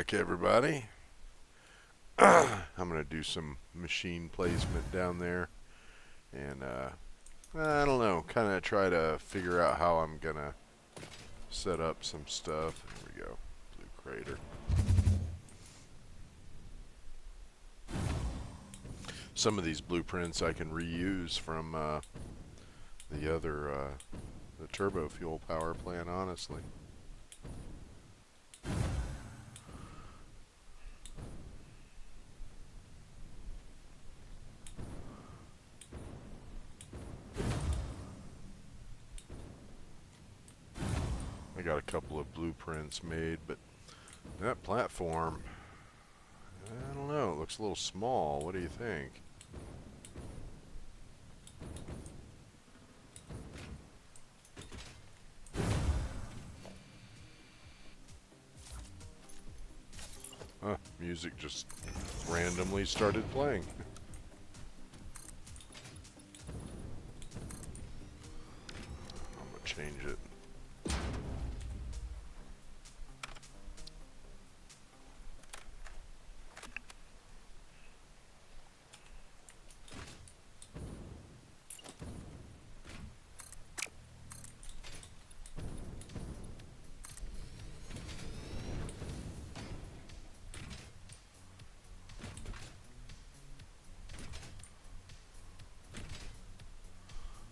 back, everybody. I'm going to do some machine placement down there. And, I don't know, kind of try to figure out how I'm going to set up some stuff. There we go. Blue crater. Some of these blueprints I can reuse from the other, the turbo fuel power plant, honestly. I got a couple of blueprints made, but that platform, I don't know, it looks a little small. What do you think? Music just randomly started playing. I'm gonna change it.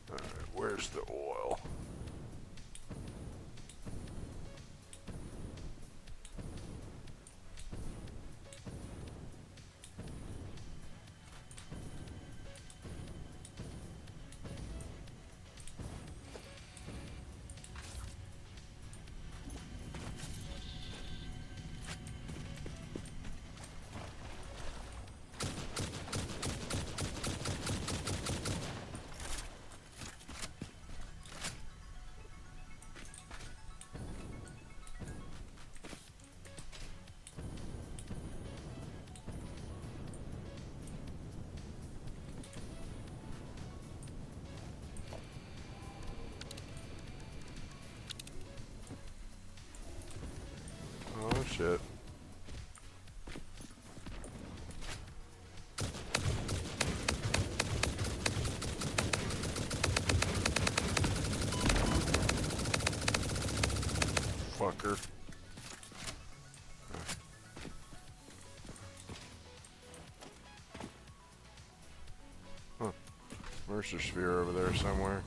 Alright, where's the oil? Oh shit. Fucker. Huh. Mercer sphere over there somewhere.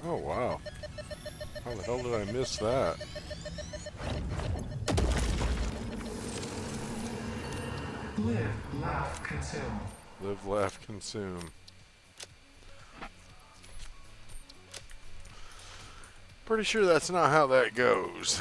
Oh wow. How the hell did I miss that? Live, laugh, consume. Live, laugh, consume. Pretty sure that's not how that goes.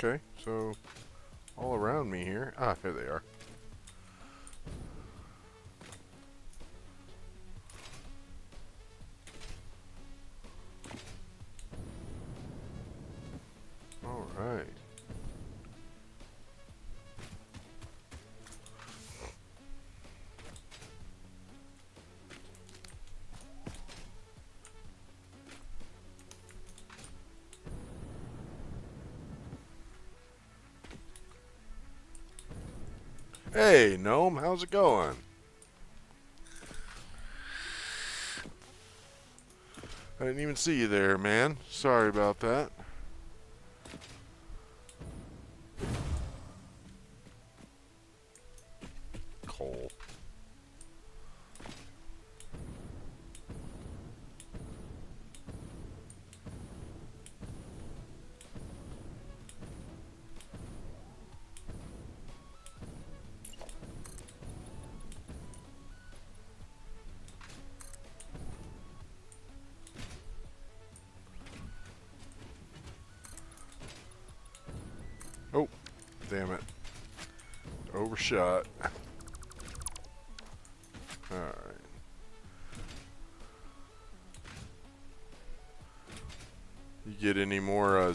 Okay, so all around me here. Ah, here they are. All right. Hey, Gnome, how's it going? I didn't even see you there, man. Sorry about that. Coal. Oh, damn it. Overshot. Alright. You get any more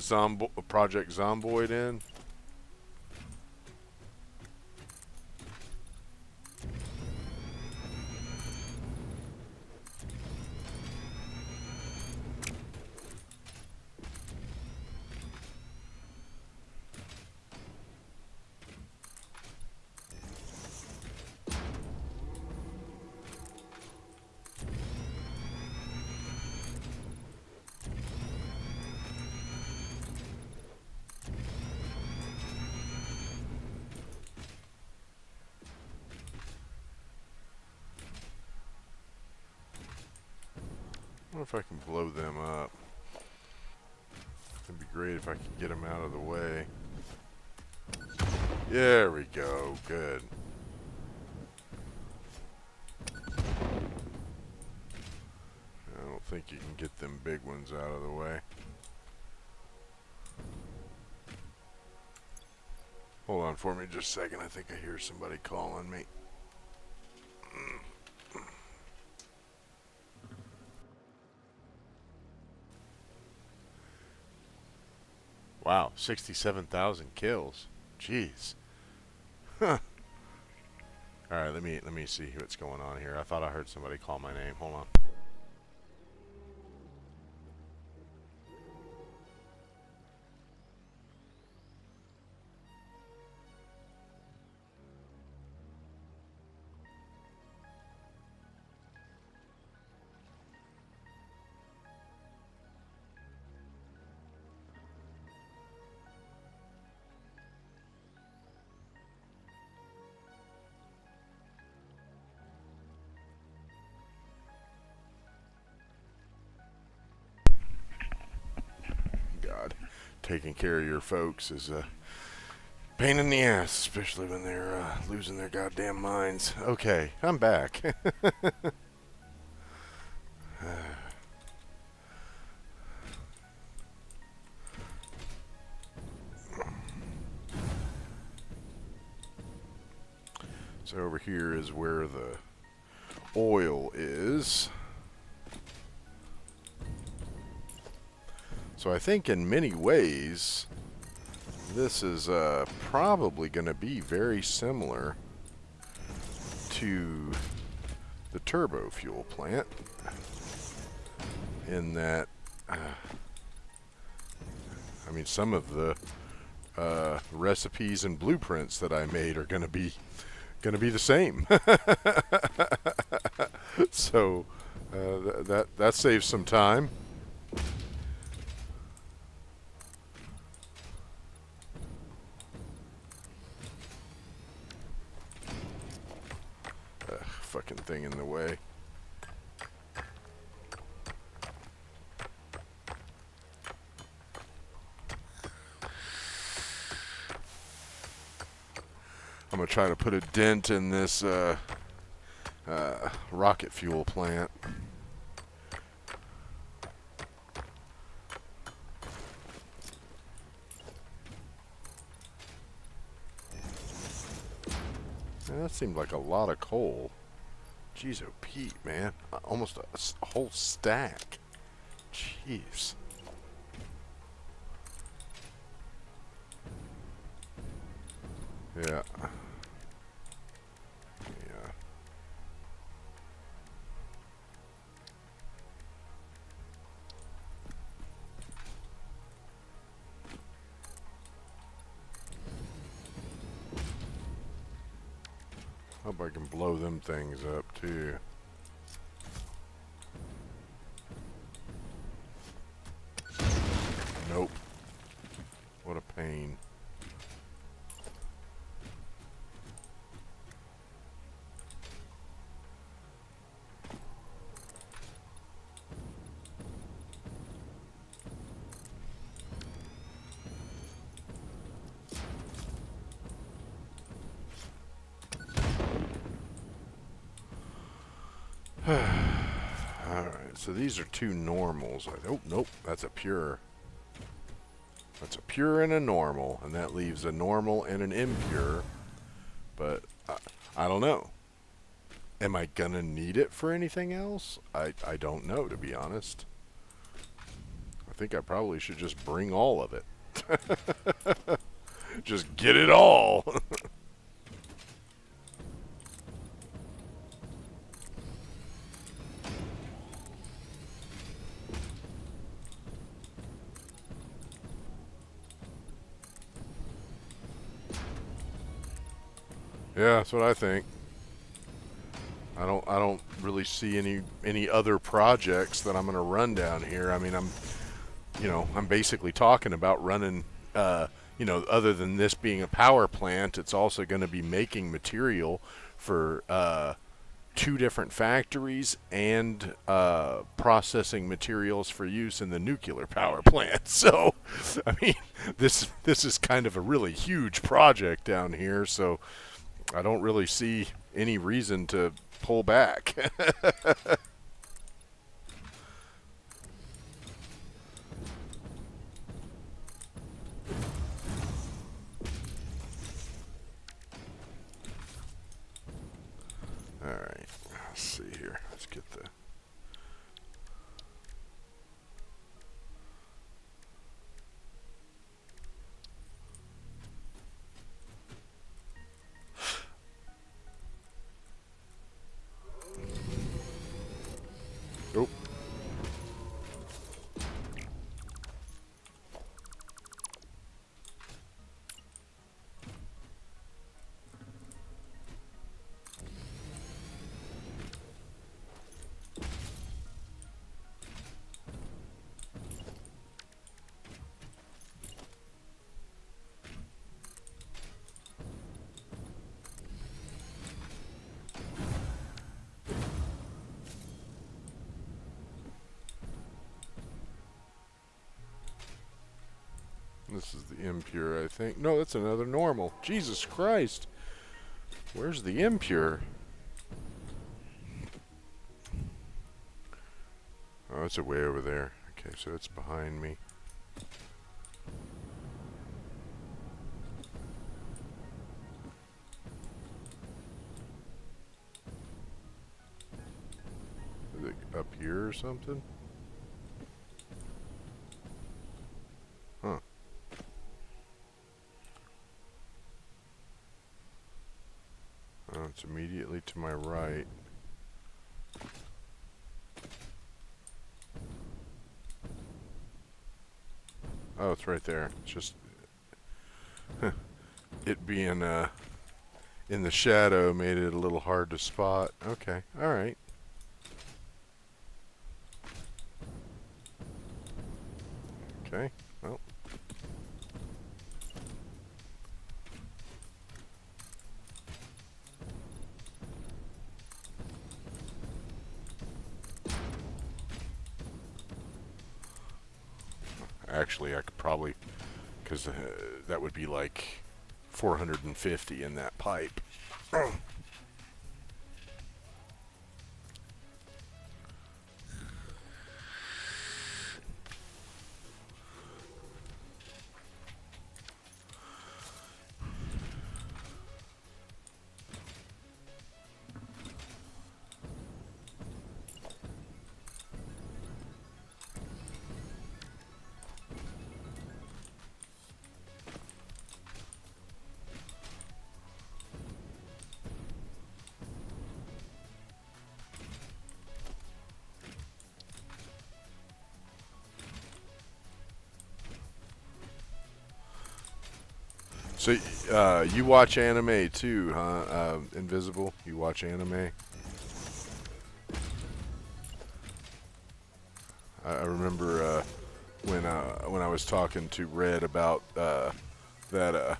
Project Zomboid in? I wonder if I can blow them up. It'd be great if I could get them out of the way. There we go. Good. I don't think you can get them big ones out of the way. Hold on for me just a second. I think I hear somebody calling me. Wow, 67,000 kills. Jeez. Huh. All right, let me see what's going on here. I thought I heard somebody call my name. Hold on. God, taking care of your folks is a pain in the ass, especially when they're losing their goddamn minds. Okay, I'm back. So over here is where the oil is. So I think in many ways, this is probably going to be very similar to the turbo fuel plant in that, I mean, some of the recipes and blueprints that I made are going to be the same. So that saves some time. Fucking thing in the way. I'm gonna try to put a dent in this rocket fuel plant. Man, that seemed like a lot of coal. Jeez, oh Pete, man. Almost a whole stack. Jeez. Yeah. Yeah. Hope I can blow them things up too. Nope. What a pain. Alright, so these are two normals. Oh, nope, that's a pure. That's a pure and a normal, and that leaves a normal and an impure. But I don't know. Am I gonna need it for anything else? I don't know, to be honest. I think I probably should just bring all of it. Just get it all. Yeah, that's what I think. I don't really see any other projects that I'm going to run down here. I mean, I'm basically talking about running other than this being a power plant, it's also going to be making material for two different factories and processing materials for use in the nuclear power plant. So, I mean, this is kind of a really huge project down here, so I don't really see any reason to pull back. All right, let's see here. Let's get the. Oh, this is the impure, I think. No, that's another normal. Jesus Christ. Where's the impure? Oh, it's way over there. Okay, so it's behind me. Is it up here or something? Huh. Oh, it's immediately to my right. Oh, it's right there. It's just it being in the shadow made it a little hard to spot. Okay, all right. Okay, well. Actually, I could probably, because that would be like 450 in that pipe. So, you watch anime too, huh? Invisible, you watch anime? I remember when I was talking to Red about that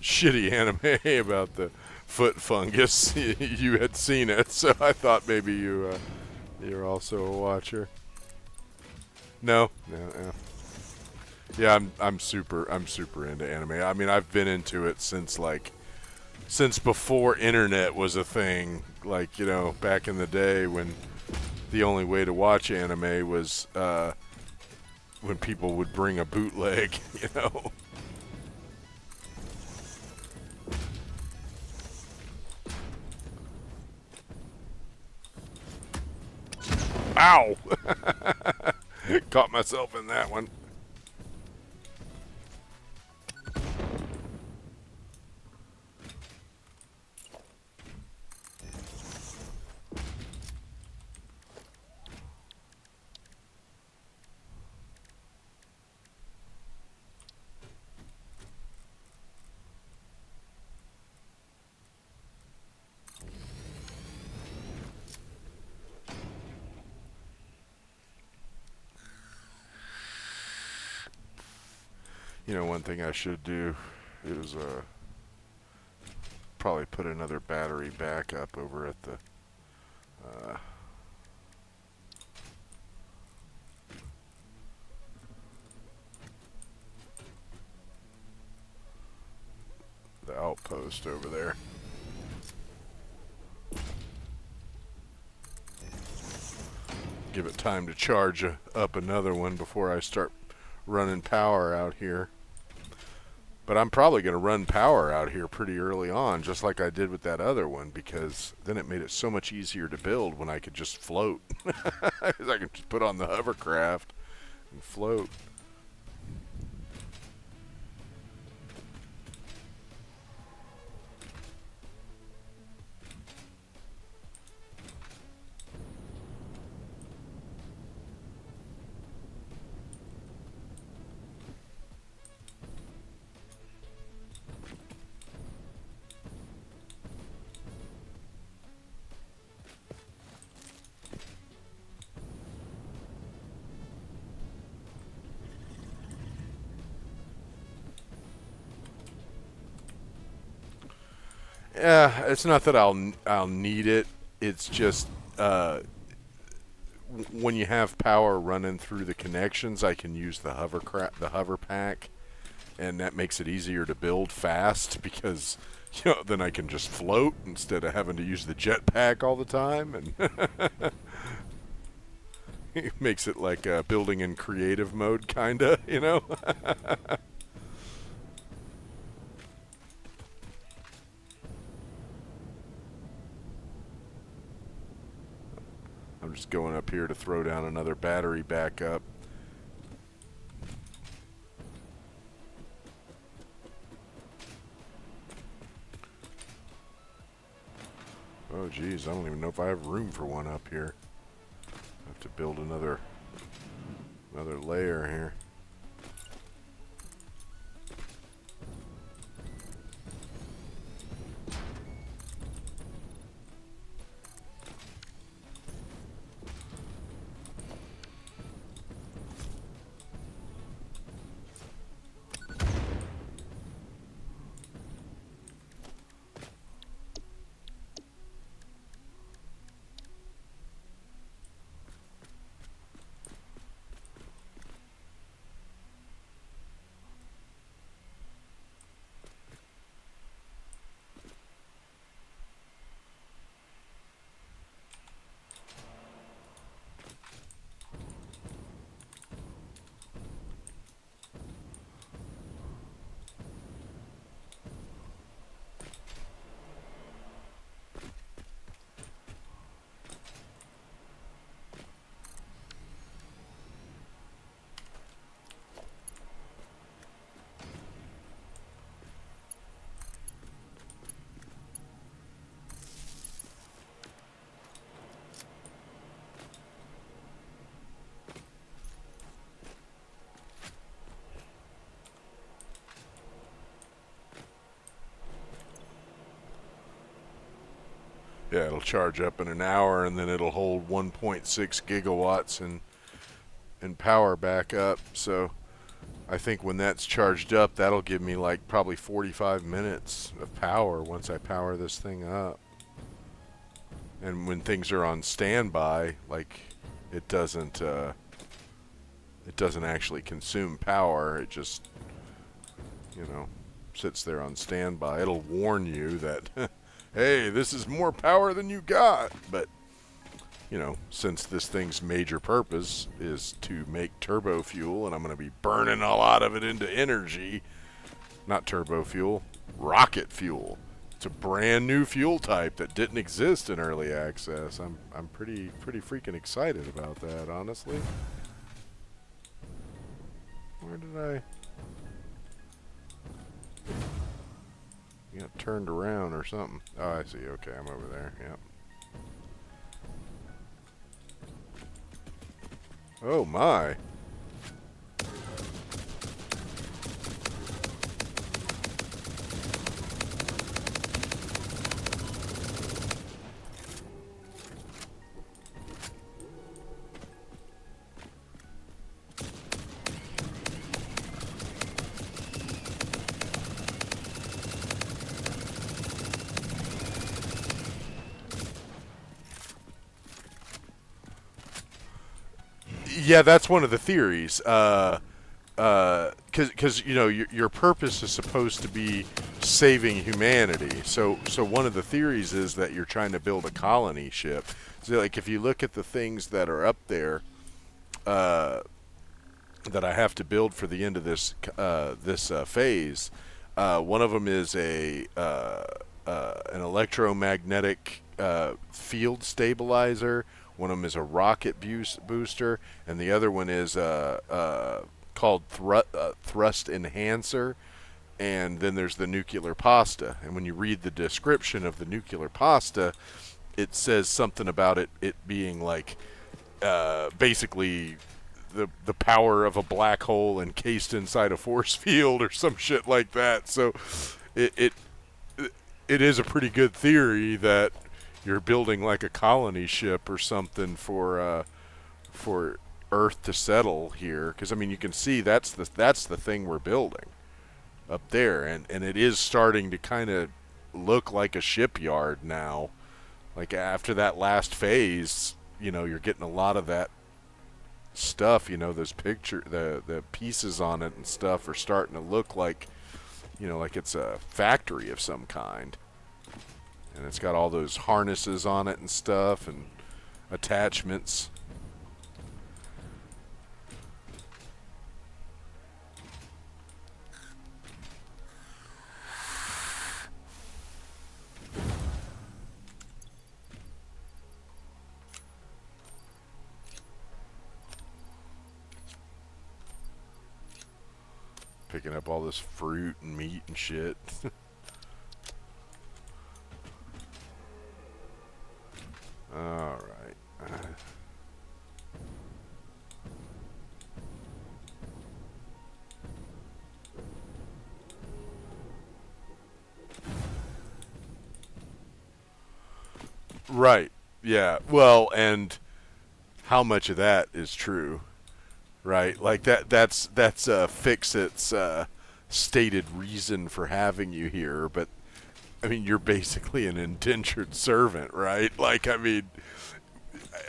shitty anime about the foot fungus. You had seen it, so I thought maybe you're also a watcher. No, no, no. Yeah, I'm super into anime. I mean, I've been into it since before internet was a thing. Like, back in the day when the only way to watch anime was when people would bring a bootleg. You know. Ow! Caught myself in that one. One thing I should do is probably put another battery backup over at uh, the outpost over there. Give it time to charge up another one before I start running power out here. But I'm probably going to run power out here pretty early on, just like I did with that other one, because then it made it so much easier to build when I could just float. Because I can just put on the hovercraft and float. Yeah, it's not that I'll need it. It's just when you have power running through the connections, I can use the hover pack, and that makes it easier to build fast because then I can just float instead of having to use the jetpack all the time, and it makes it like building in creative mode, kinda. I'm just going up here to throw down another battery backup. Oh geez, I don't even know if I have room for one up here. I have to build another layer here. Yeah, it'll charge up in an hour, and then it'll hold 1.6 gigawatts and power back up. So I think when that's charged up, that'll give me like probably 45 minutes of power once I power this thing up. And when things are on standby, like it doesn't actually consume power. It just, you know, sits there on standby. It'll warn you that, hey, this is more power than you got. But, you know, since this thing's major purpose is to make turbo fuel, and I'm going to be burning a lot of it into energy, not turbo fuel, rocket fuel. It's a brand new fuel type that didn't exist in early access. I'm pretty freaking excited about that, honestly. Where did I... got turned around or something. Oh, I see. Okay, I'm over there. Yep. Oh my. Yeah, that's one of the theories. Because you know your purpose is supposed to be saving humanity. So one of the theories is that you're trying to build a colony ship. So like if you look at the things that are up there that I have to build for the end of this phase, one of them is an electromagnetic field stabilizer. One of them is a rocket booster, and the other one is called thrust enhancer. And then there's the nuclear pasta. And when you read the description of the nuclear pasta, it says something about it being like basically the power of a black hole encased inside a force field or some shit like that. So it it is a pretty good theory that you're building like a colony ship or something for Earth to settle here. Because I mean, you can see that's the thing we're building up there, and it is starting to kind of look like a shipyard now. Like after that last phase, you know, you're getting a lot of that stuff. You know, those the pieces on it and stuff are starting to look like, you know, like it's a factory of some kind. And it's got all those harnesses on it and stuff and attachments. Picking up all this fruit and meat and shit. All right. Right. Yeah. Well, and how much of that is true? Right. Like that's Fixit's stated reason for having you here, but I mean, you're basically an indentured servant, right? Like, I mean,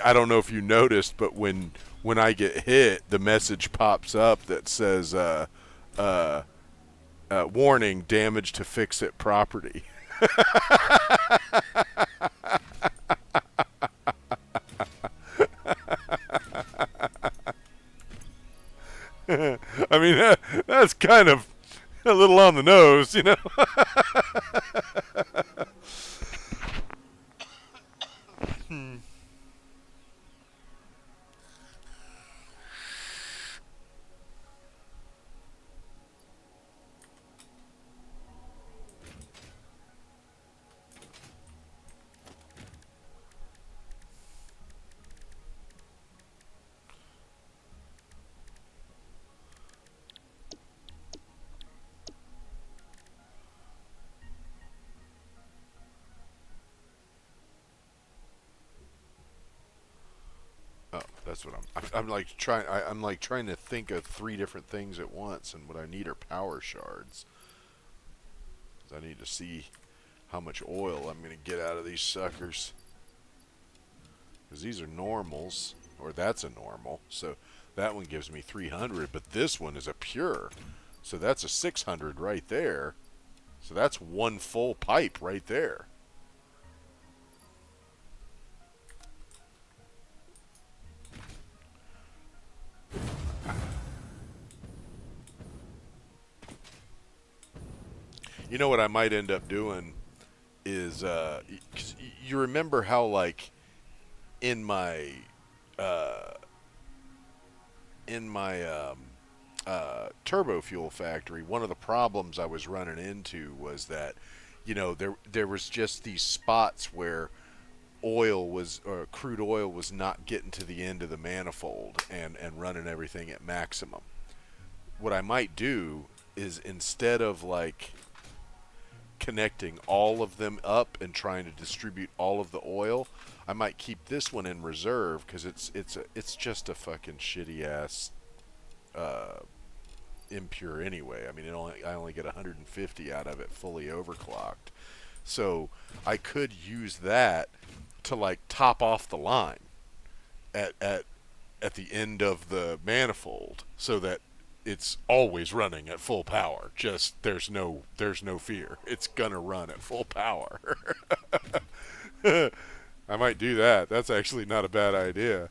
I don't know if you noticed, but when I get hit, the message pops up that says, "Warning: damage to Fixit property." I mean, that's kind of a little on the nose, you know. That's what I'm like trying. I'm like trying to think of three different things at once, and what I need are power shards. 'Cause I need to see how much oil I'm going to get out of these suckers. Because these are normals, or that's a normal. So that one gives me 300, but this one is a pure. So that's a 600 right there. So that's one full pipe right there. You know what I might end up doing is, 'cause you remember how like in my uh, turbo fuel factory, one of the problems I was running into was that, there was just these spots where oil was or crude oil was not getting to the end of the manifold and running everything at maximum. What I might do is, instead of like connecting all of them up and trying to distribute all of the oil, I might keep this one in reserve because it's just a fucking shitty ass uh, impure anyway. I mean, I only get 150 out of it fully overclocked. So I could use that to like top off the line at at at the end of the manifold, so that it's always running at full power. Just there's no fear. It's gonna run at full power. I might do that. That's actually not a bad idea.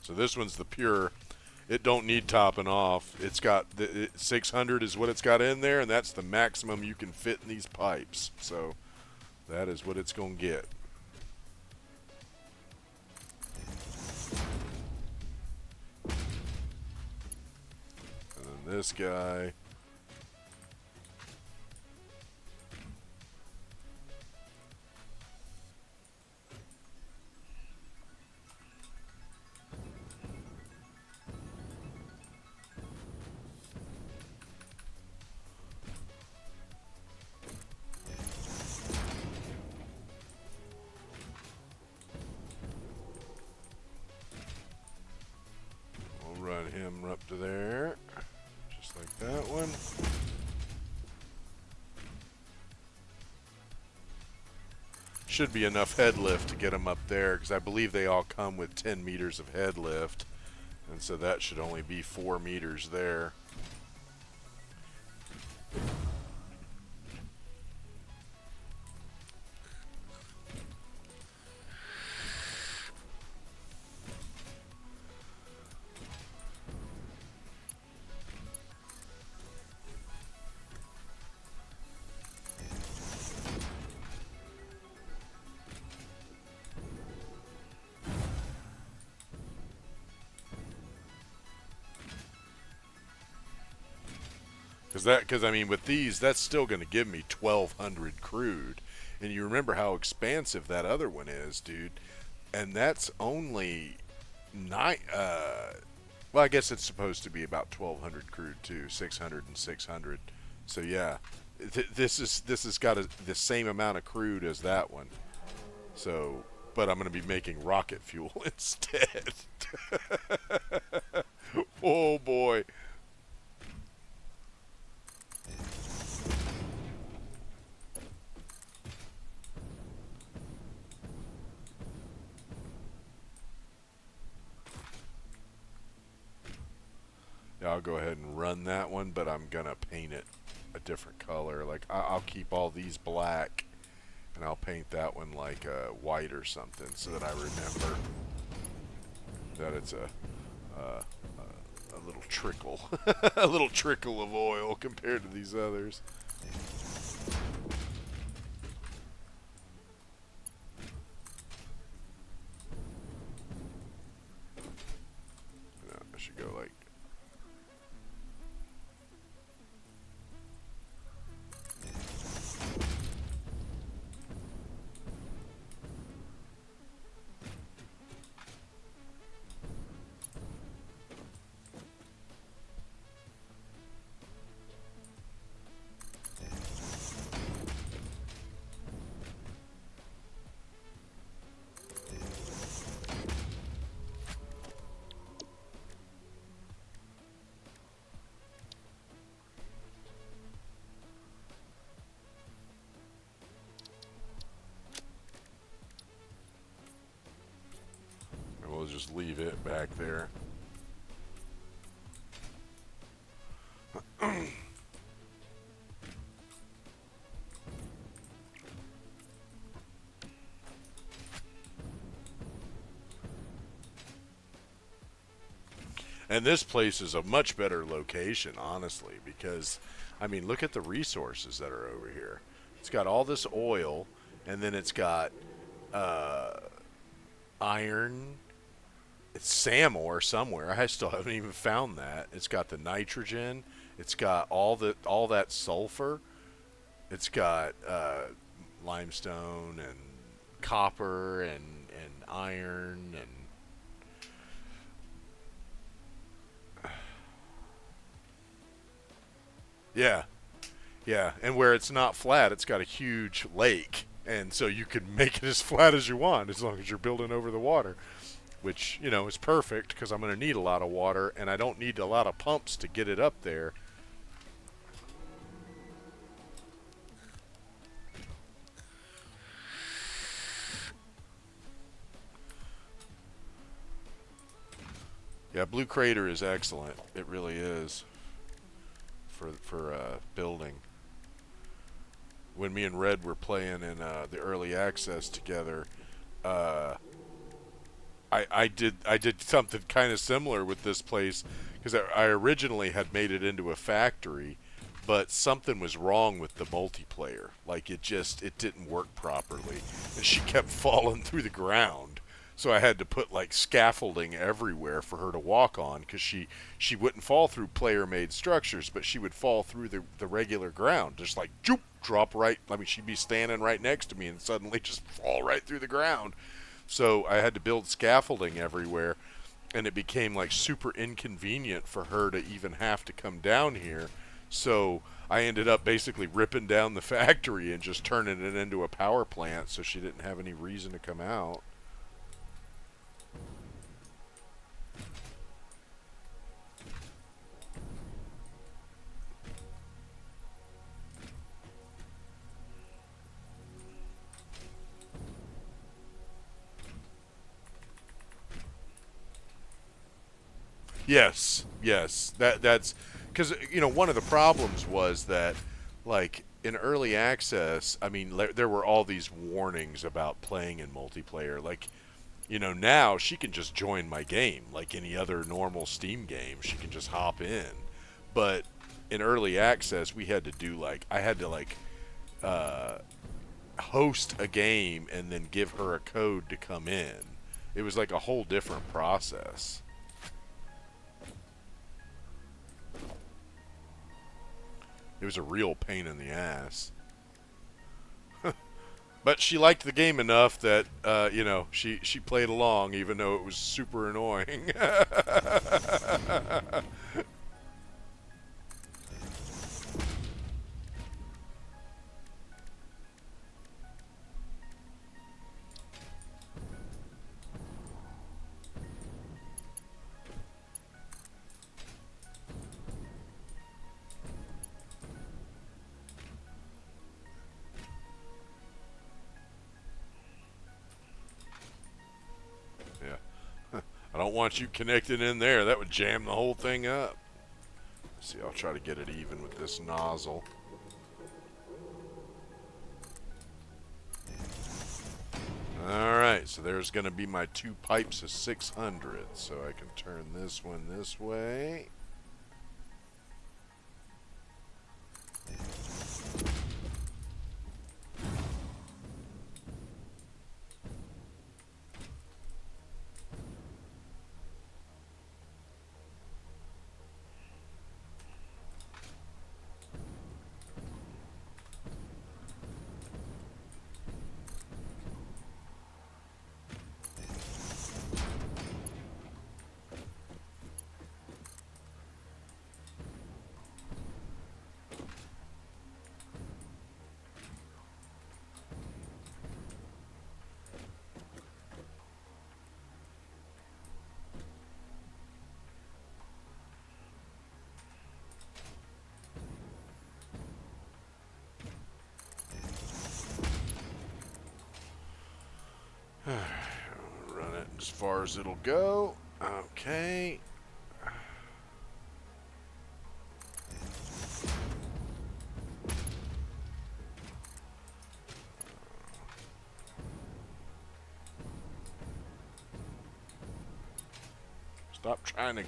So this one's the pure. It don't need topping off. It's got 600 is what it's got in there, and that's the maximum you can fit in these pipes. So that is what it's gonna get. And then this guy. We'll run him up to there, just like that one. Should be enough head lift to get them up there, because I believe they all come with 10 meters of head lift, and so that should only be 4 meters there. Because I mean, with these, that's still going to give me 1,200 crude, and you remember how expansive that other one is, dude. And that's only nine. Well, I guess it's supposed to be about 1,200 crude too, 600 and 600. So yeah, this has got the same amount of crude as that one. So, but I'm going to be making rocket fuel instead. Oh boy. Yeah, I'll go ahead and run that one, but I'm gonna paint it a different color. Like I'll keep all these black, and I'll paint that one like white or something, so that I remember that it's a little trickle, a little trickle of oil compared to these others. I should go like. leave it back there. And this place is a much better location, honestly, because, I mean, look at the resources that are over here. It's got all this oil, and then it's got iron. It's SAM ore somewhere. I still haven't even found that. It's got the nitrogen. It's got all that sulfur. It's got limestone and copper and iron and yeah, yeah. And where it's not flat, it's got a huge lake, and so you can make it as flat as you want as long as you're building over the water, which is perfect because I'm going to need a lot of water, and I don't need a lot of pumps to get it up there. Yeah, Blue Crater is excellent. It really is for building. When me and Red were playing in the early access together, uh, I did something kind of similar with this place because I originally had made it into a factory, but something was wrong with the multiplayer. Like it didn't work properly, and she kept falling through the ground. So I had to put like scaffolding everywhere for her to walk on because she wouldn't fall through player made structures, but she would fall through the regular ground, just like joop, drop right. I mean, she'd be standing right next to me and suddenly just fall right through the ground. So I had to build scaffolding everywhere, and it became like super inconvenient for her to even have to come down here. So I ended up basically ripping down the factory and just turning it into a power plant so she didn't have any reason to come out. Yes, yes. That's because one of the problems was that like in early access, I mean there were all these warnings about playing in multiplayer. Like now she can just join my game like any other normal Steam game. She can just hop in. But in early access, we had to do like I had to like uh, host a game and then give her a code to come in. It was like a whole different process. It was a real pain in the ass. But she liked the game enough that she played along even though it was super annoying. Yeah. I don't want you connected in there. That would jam the whole thing up. Let's see, I'll try to get it even with this nozzle. Alright, so there's going to be my 2 pipes of 600. So I can turn this one this way. as far as it'll go. Okay. Stop trying to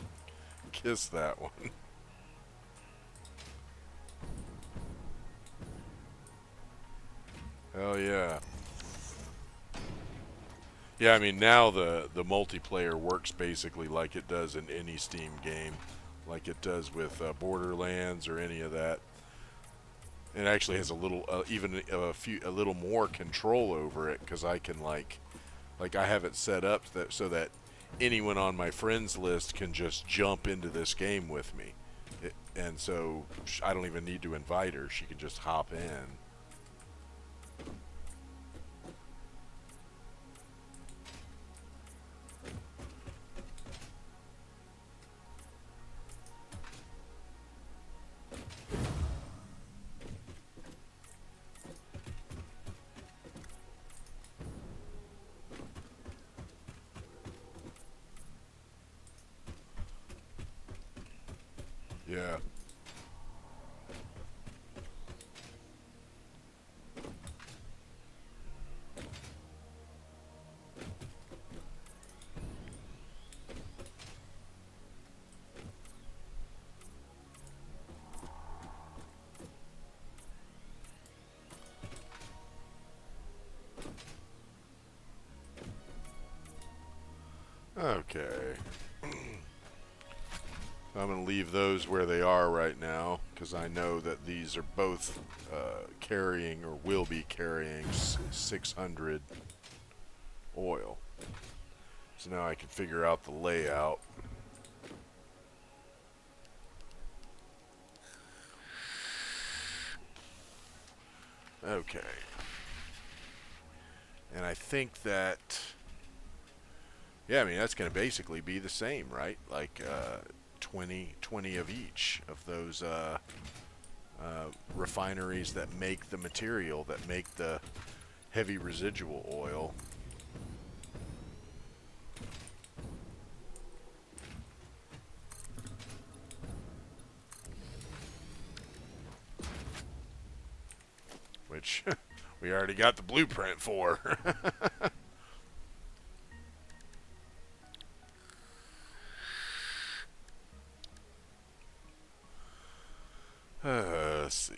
kiss that one. Hell yeah. Yeah, I mean, now the multiplayer works basically like it does in any Steam game, like it does with Borderlands or any of that. It actually has a little, even a little more control over it because I can like I have it set up that so that anyone on my friends list can just jump into this game with me, and so I don't even need to invite her. She can just hop in. Yeah. Okay. I'm going to leave those where they are right now because I know that these are both carrying or will be carrying 600 oil. So now I can figure out the layout. Okay. And I think that, yeah, I mean, that's going to basically be the same, right? Like 20 of each of those refineries that make the material, that make the heavy residual oil. Which we already got the blueprint for. Let's see.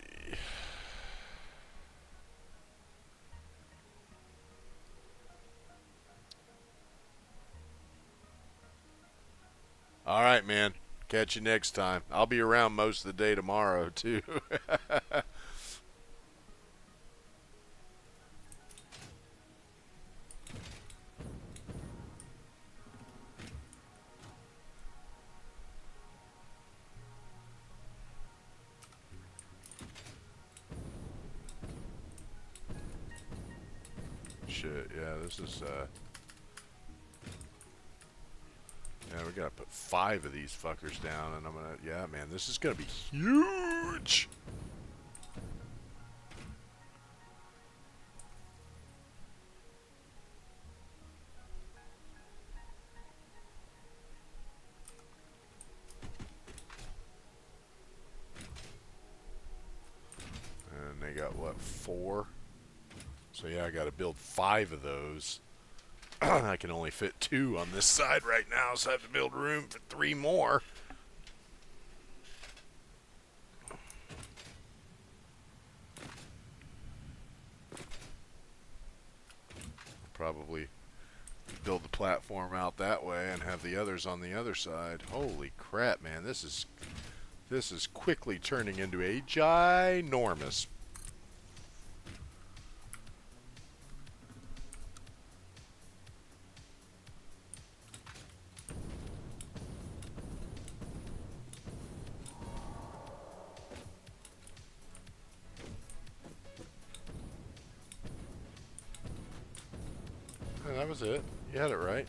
All right, man. Catch you next time. I'll be around most of the day tomorrow, too. Shit, yeah, this is, yeah, we gotta put 5 of these fuckers down, and I'm gonna, yeah, man, this is gonna be huge! And they got, what, 4? So, yeah, I gotta build 5 of those. I can only fit 2 on this side right now, so I have to build room for 3 more. Probably build the platform out that way and have the others on the other side. Holy crap, man, this is quickly turning into a ginormous. Oh, that was it. You had it right.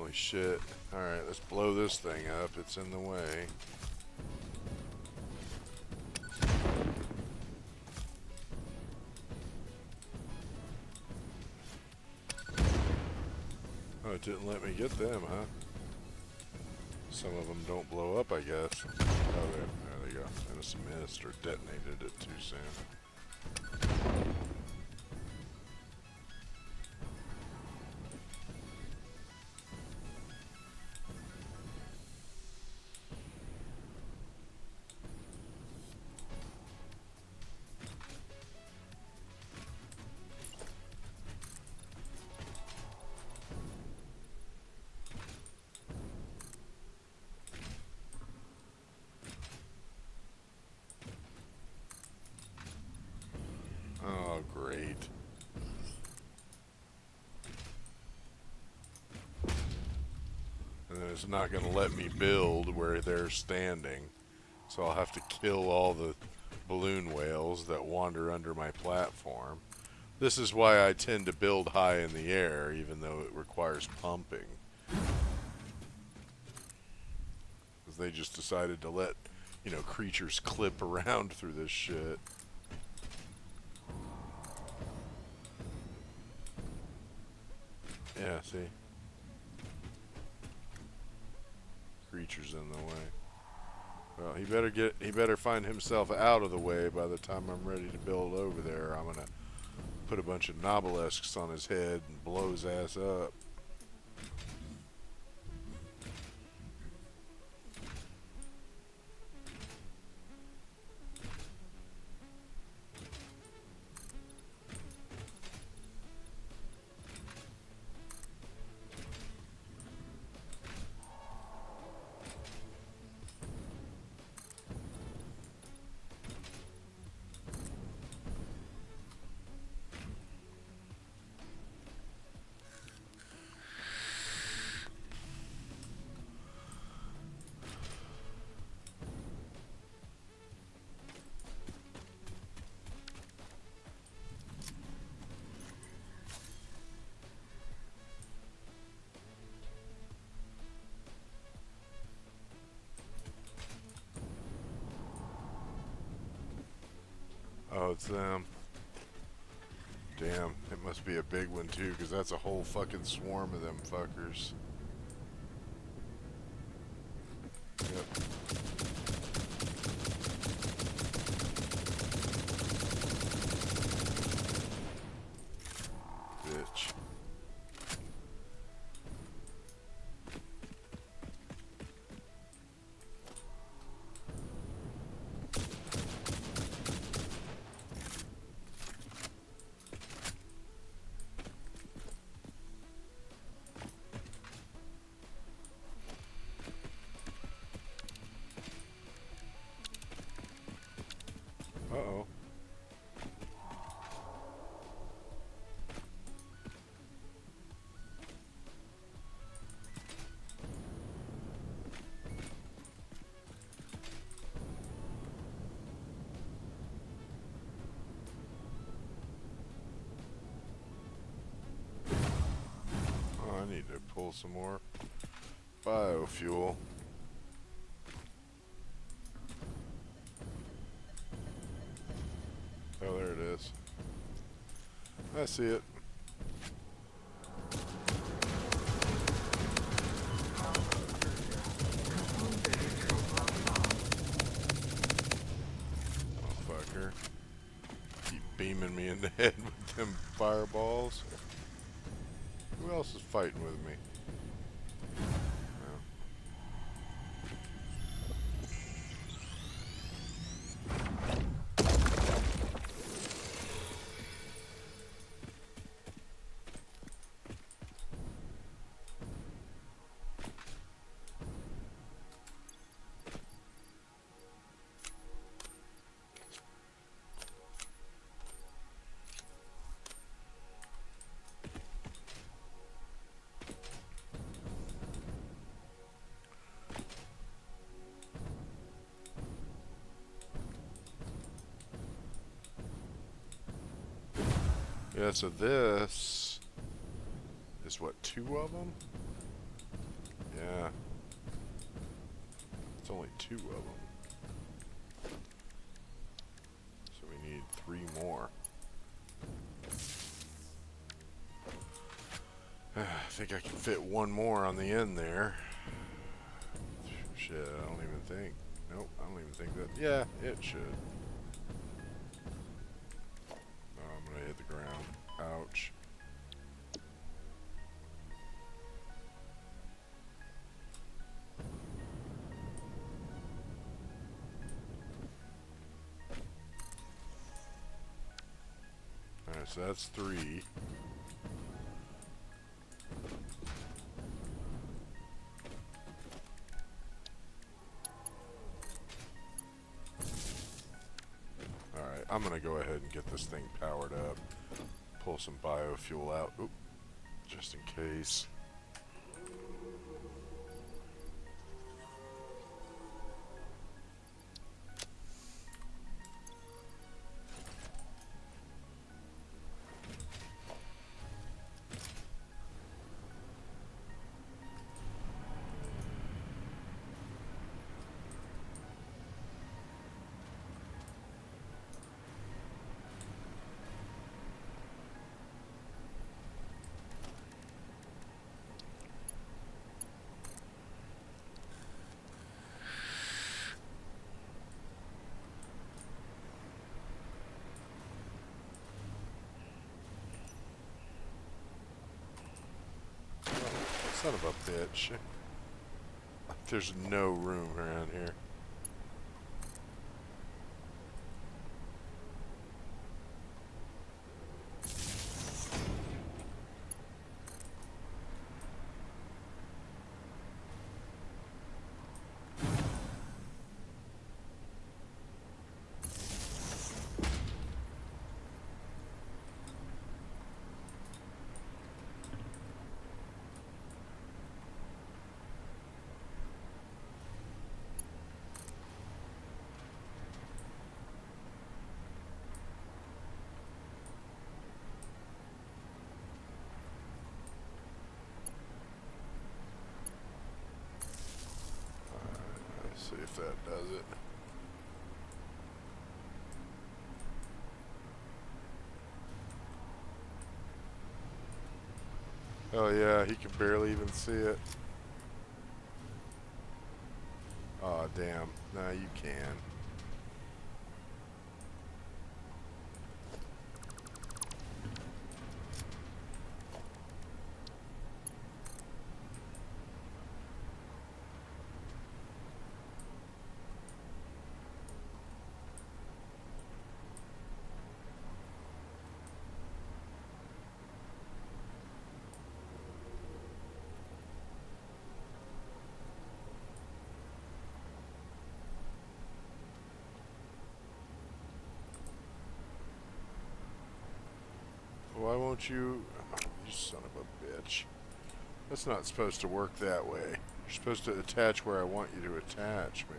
Holy shit. Alright, let's blow this thing up. It's in the way. Oh, it didn't let me get them, huh? Some of them don't blow up, I guess. Oh, there they go. I just missed or detonated it too soon. Oh, great. And then it's not going to let me build where they're standing. So I'll have to kill all the balloon whales that wander under my platform. This is why I tend to build high in the air, even though it requires pumping. Because they just decided to let, you know, creatures clip around through this shit. Yeah, see? Creatures in the way. Well, he better find himself out of the way by the time I'm ready to build over there. I'm gonna put a bunch of nobelisks on his head and blow his ass up. Oh, it's them. Damn, it must be a big one too, because that's a whole fucking swarm of them fuckers. Yep. Bitch. Uh-oh. Oh, I need to pull some more biofuel. Oh, there it is. I see it. Motherfucker. Keep beaming me in the head with them fireballs. Who else is fighting with me? Yeah, so this is what, 2 of them? Yeah. It's only 2 of them. So we need 3 more. I think I can fit 1 more on the end there. Shit, I don't even think. Nope, I don't even think that. Yeah, it should. Oh, I'm gonna hit the ground. Ouch. Alright, so that's 3. Alright, I'm gonna go ahead and get this thing powered up. Pull some biofuel out. Oop, just in case. Son of a bitch. There's no room around here. Let's see if that does it. Oh yeah, he can barely even see it. Aw, damn. Nah, you can. Why won't you... You son of a bitch. That's not supposed to work that way. You're supposed to attach where I want you to attach, man.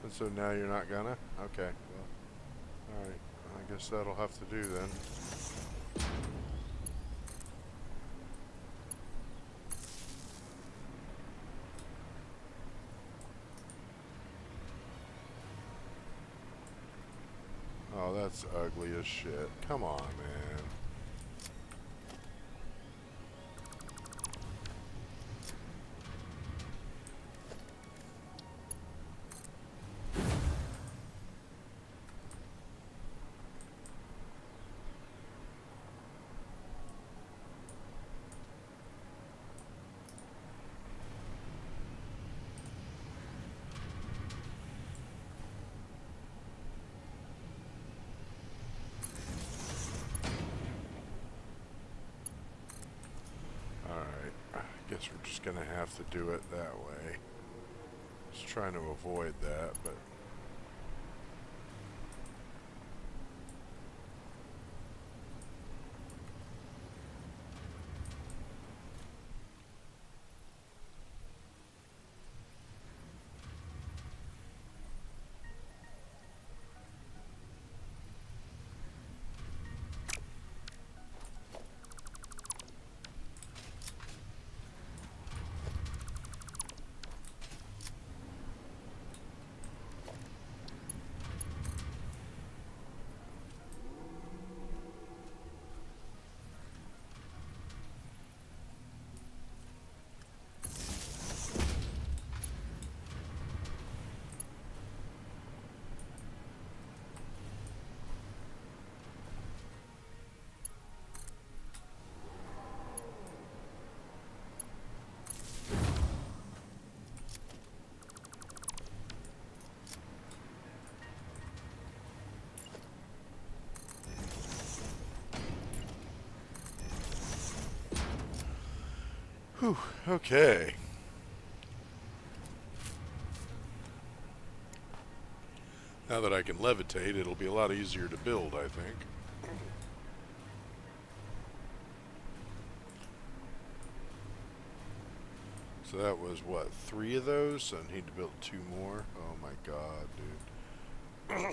And so now you're not gonna? Okay, well, alright. I guess that'll have to do then. Oh, that's ugly as shit. Come on, man. Guess we're just gonna have to do it that way. Just trying to avoid that, but Whew, okay. Now that I can levitate, it'll be a lot easier to build, I think. So that was, what, 3 of those? So I need to build 2 more? Oh my god, dude.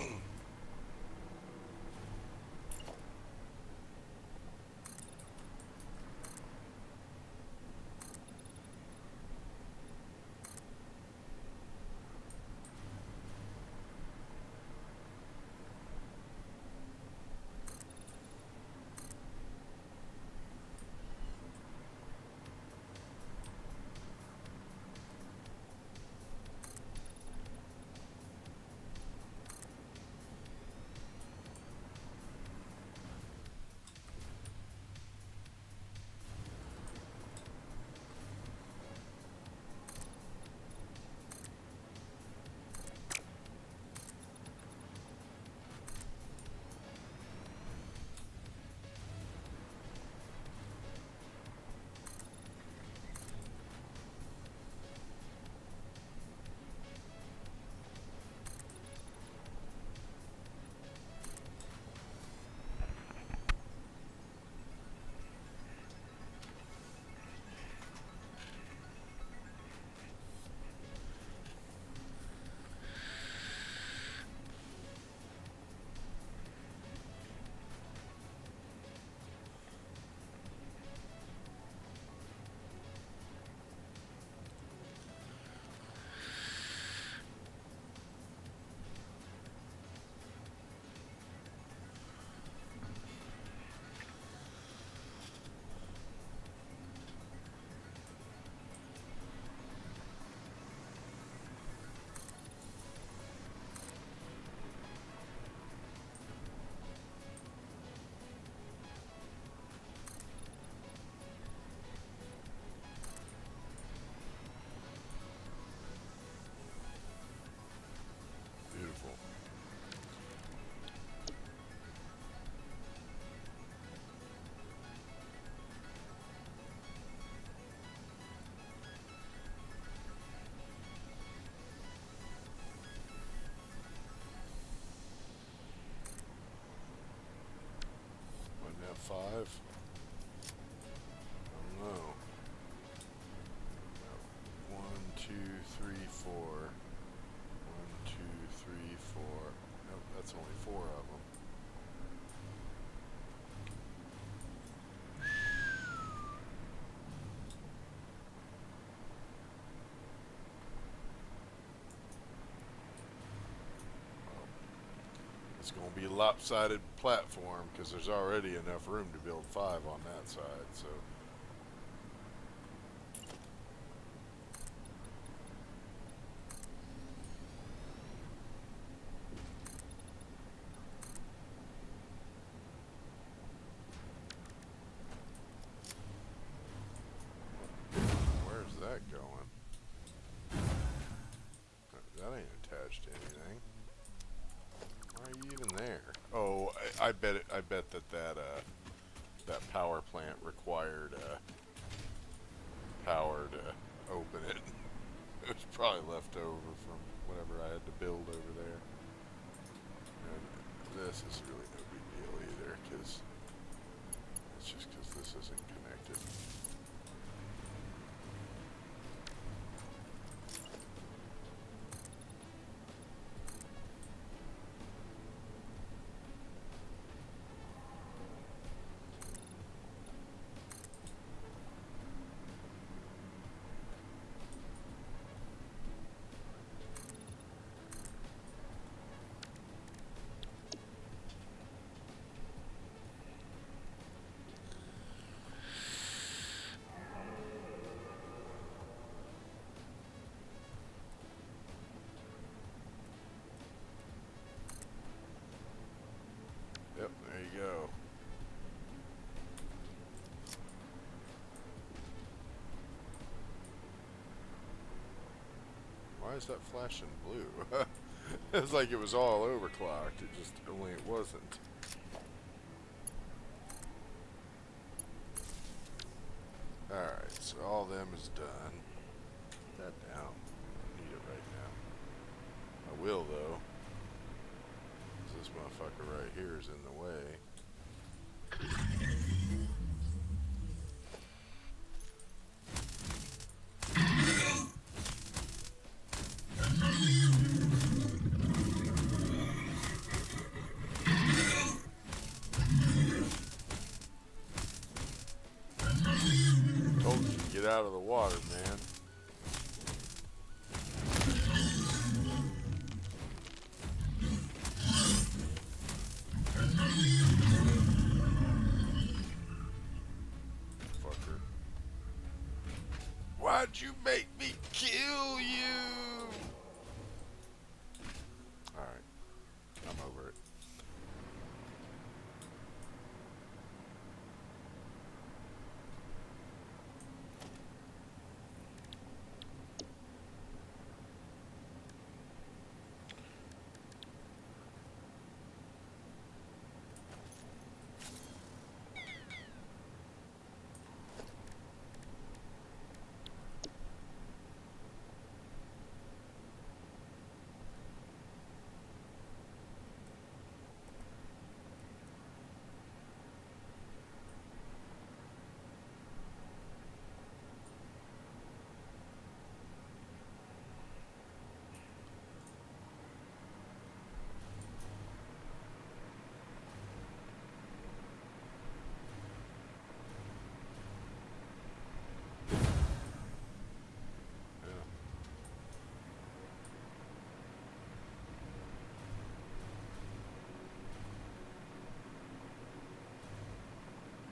Beautiful. Might have 5. I don't know. 1, 2, 3, 4. 1, 2, 3, 4. Nope, that's only 4 of them. It's going to be a lopsided platform because there's already enough room to build 5 on that side, so. Where's that going? That ain't attached to anything. Why are you even there? Oh, I bet it. I bet that power plant required power to open it. It was probably left over from whatever I had to build over there. And this is really no big deal either, because it's just because this isn't connected. Yep, there you go. Why is that flashing blue? It's like it was all overclocked. It just, only it wasn't. Alright, so all them is done. Put that down. I don't need it right now. I will though. 'Cause this motherfucker right here is in the way. Told you to get out of the water, man. Fucker. Why'd you make me kill you? Alright. I'm over it. Yeah.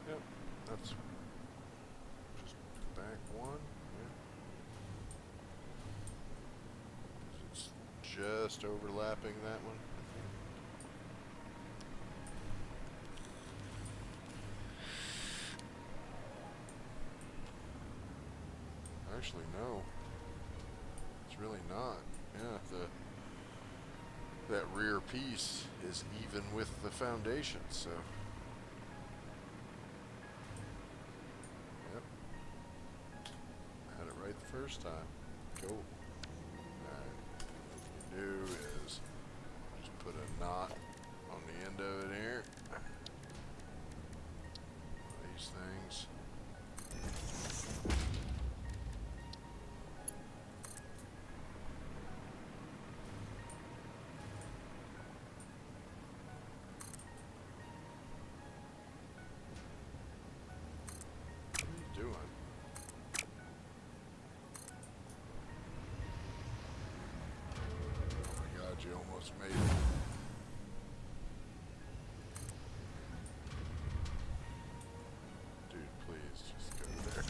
Yep. That's just back one. Yeah. It's just overlapping that one. Actually, no. It's really not. Yeah, that rear piece is even with the foundation, so. Yep. Had it right the first time. Cool. Alright. What you do is just put a knot on the end of it here. These things. What are you doing? Oh my god, you almost made it. Dude, please, just go there.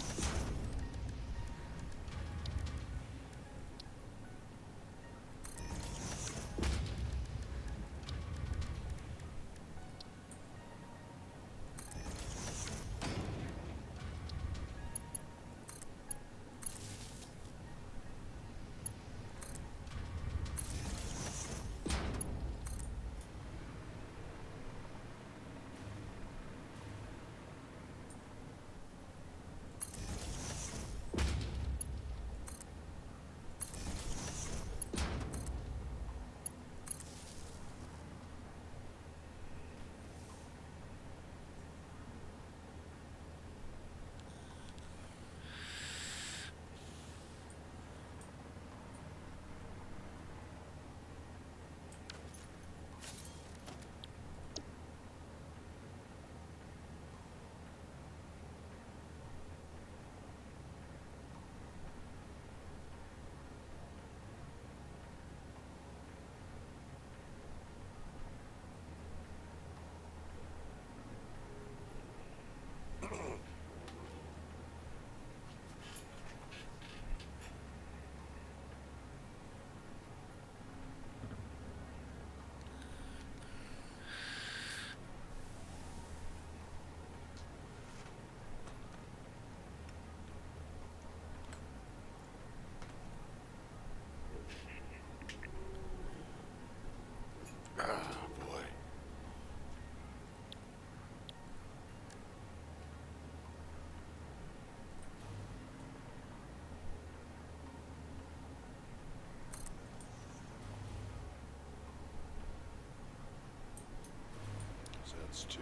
That's 2.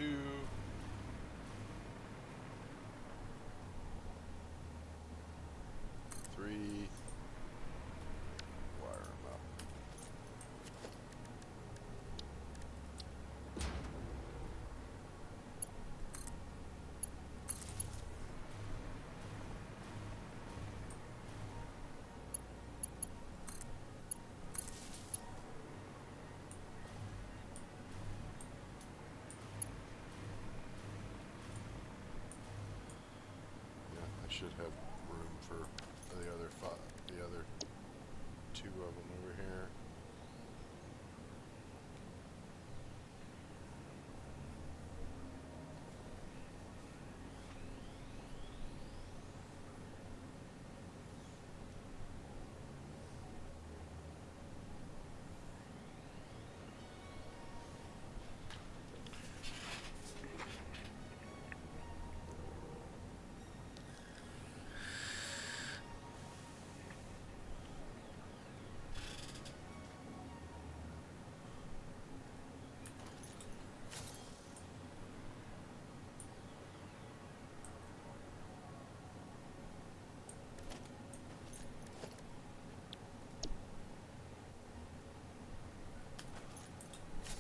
Three. Wire them up. Yeah, I should have room for the other 2 of them over here.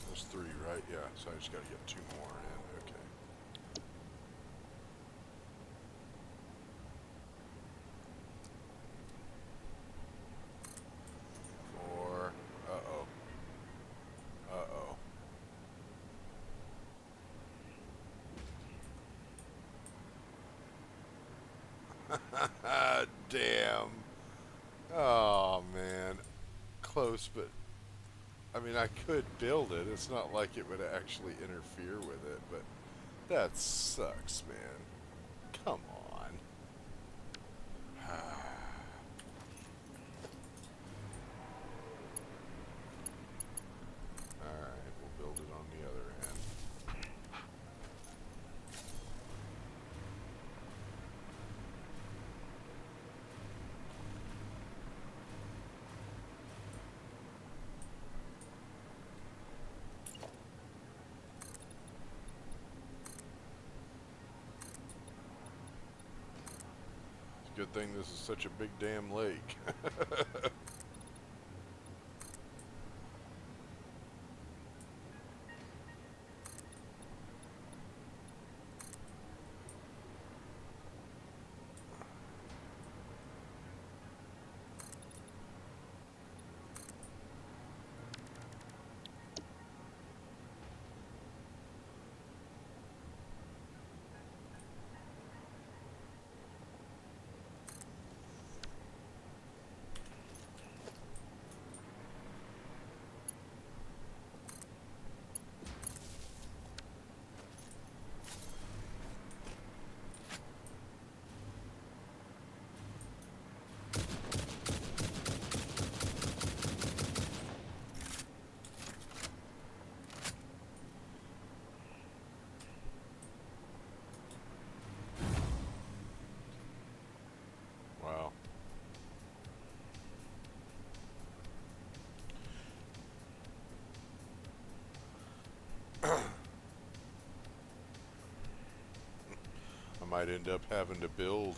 There's 3, right? Yeah, so I just got to get 2 more in. Okay. 4. Uh-oh. Uh-oh. Damn. Oh, man. Close, but... I mean, I could build it. It's not like it would actually interfere with it, but... That sucks, man. Come on. Alright, we'll build it on the other end. Good thing this is such a big damn lake. Wow. I might end up having to build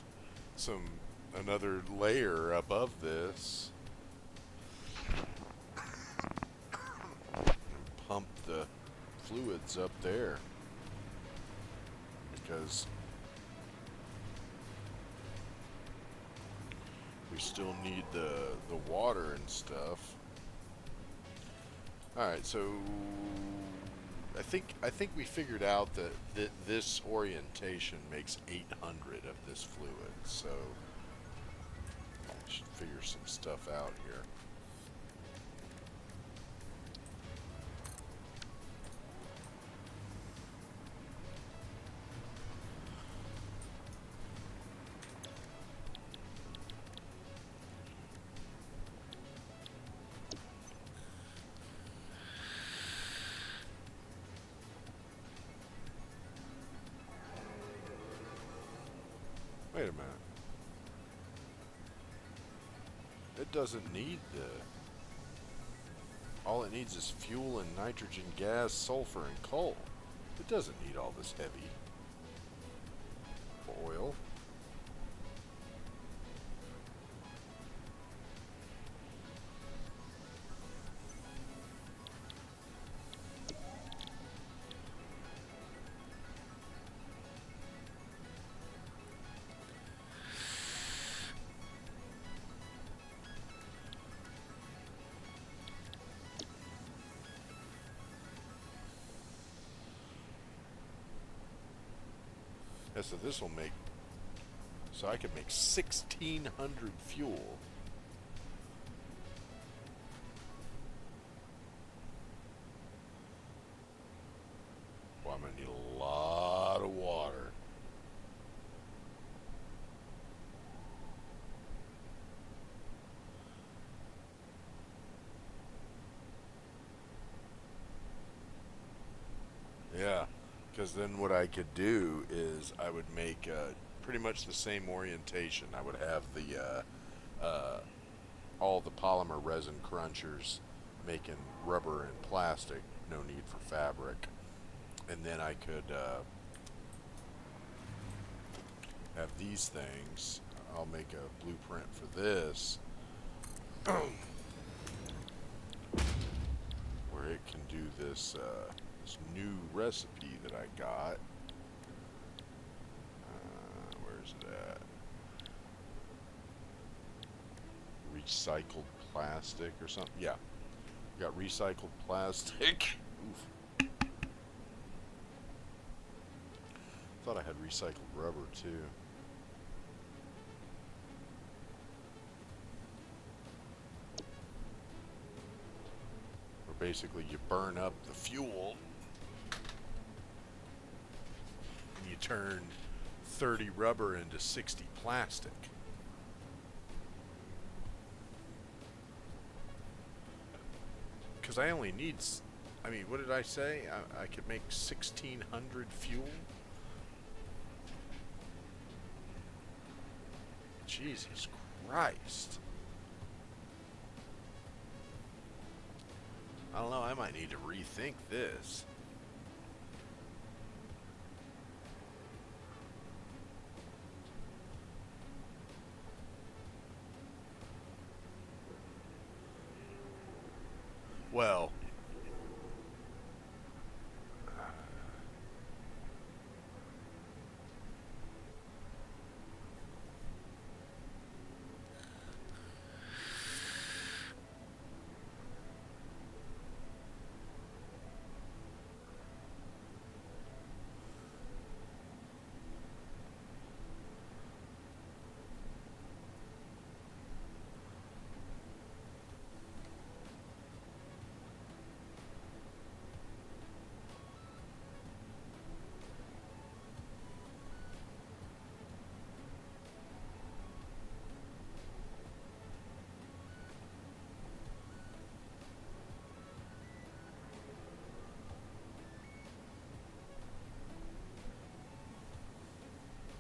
another layer above this. Pump the fluids up there. Because we still need the water and stuff. Alright, so I think we figured out that this orientation makes 800 of this fluid, so I should figure some stuff out here. Wait a minute. It doesn't need all it needs is fuel and nitrogen gas, sulfur, and coal. It doesn't need all this heavy oil. Yeah, so this will make, so I could make 1,600 fuel. Well, I'm gonna need a lot of water. Yeah, because then what I could do is I would make pretty much the same orientation. I would have the all the polymer resin crunchers making rubber and plastic, no need for fabric. And then I could have these things. I'll make a blueprint for this where it can do this this new recipe that I got. Where's it at? Recycled plastic or something. Yeah, we got recycled plastic. Oof. Thought I had recycled rubber too. Where basically you burn up the fuel and you turn 30 rubber into 60 plastic. Because I only need, I mean, what did I say? I could make 1,600 fuel? Jesus Christ. I don't know, I might need to rethink this. Well,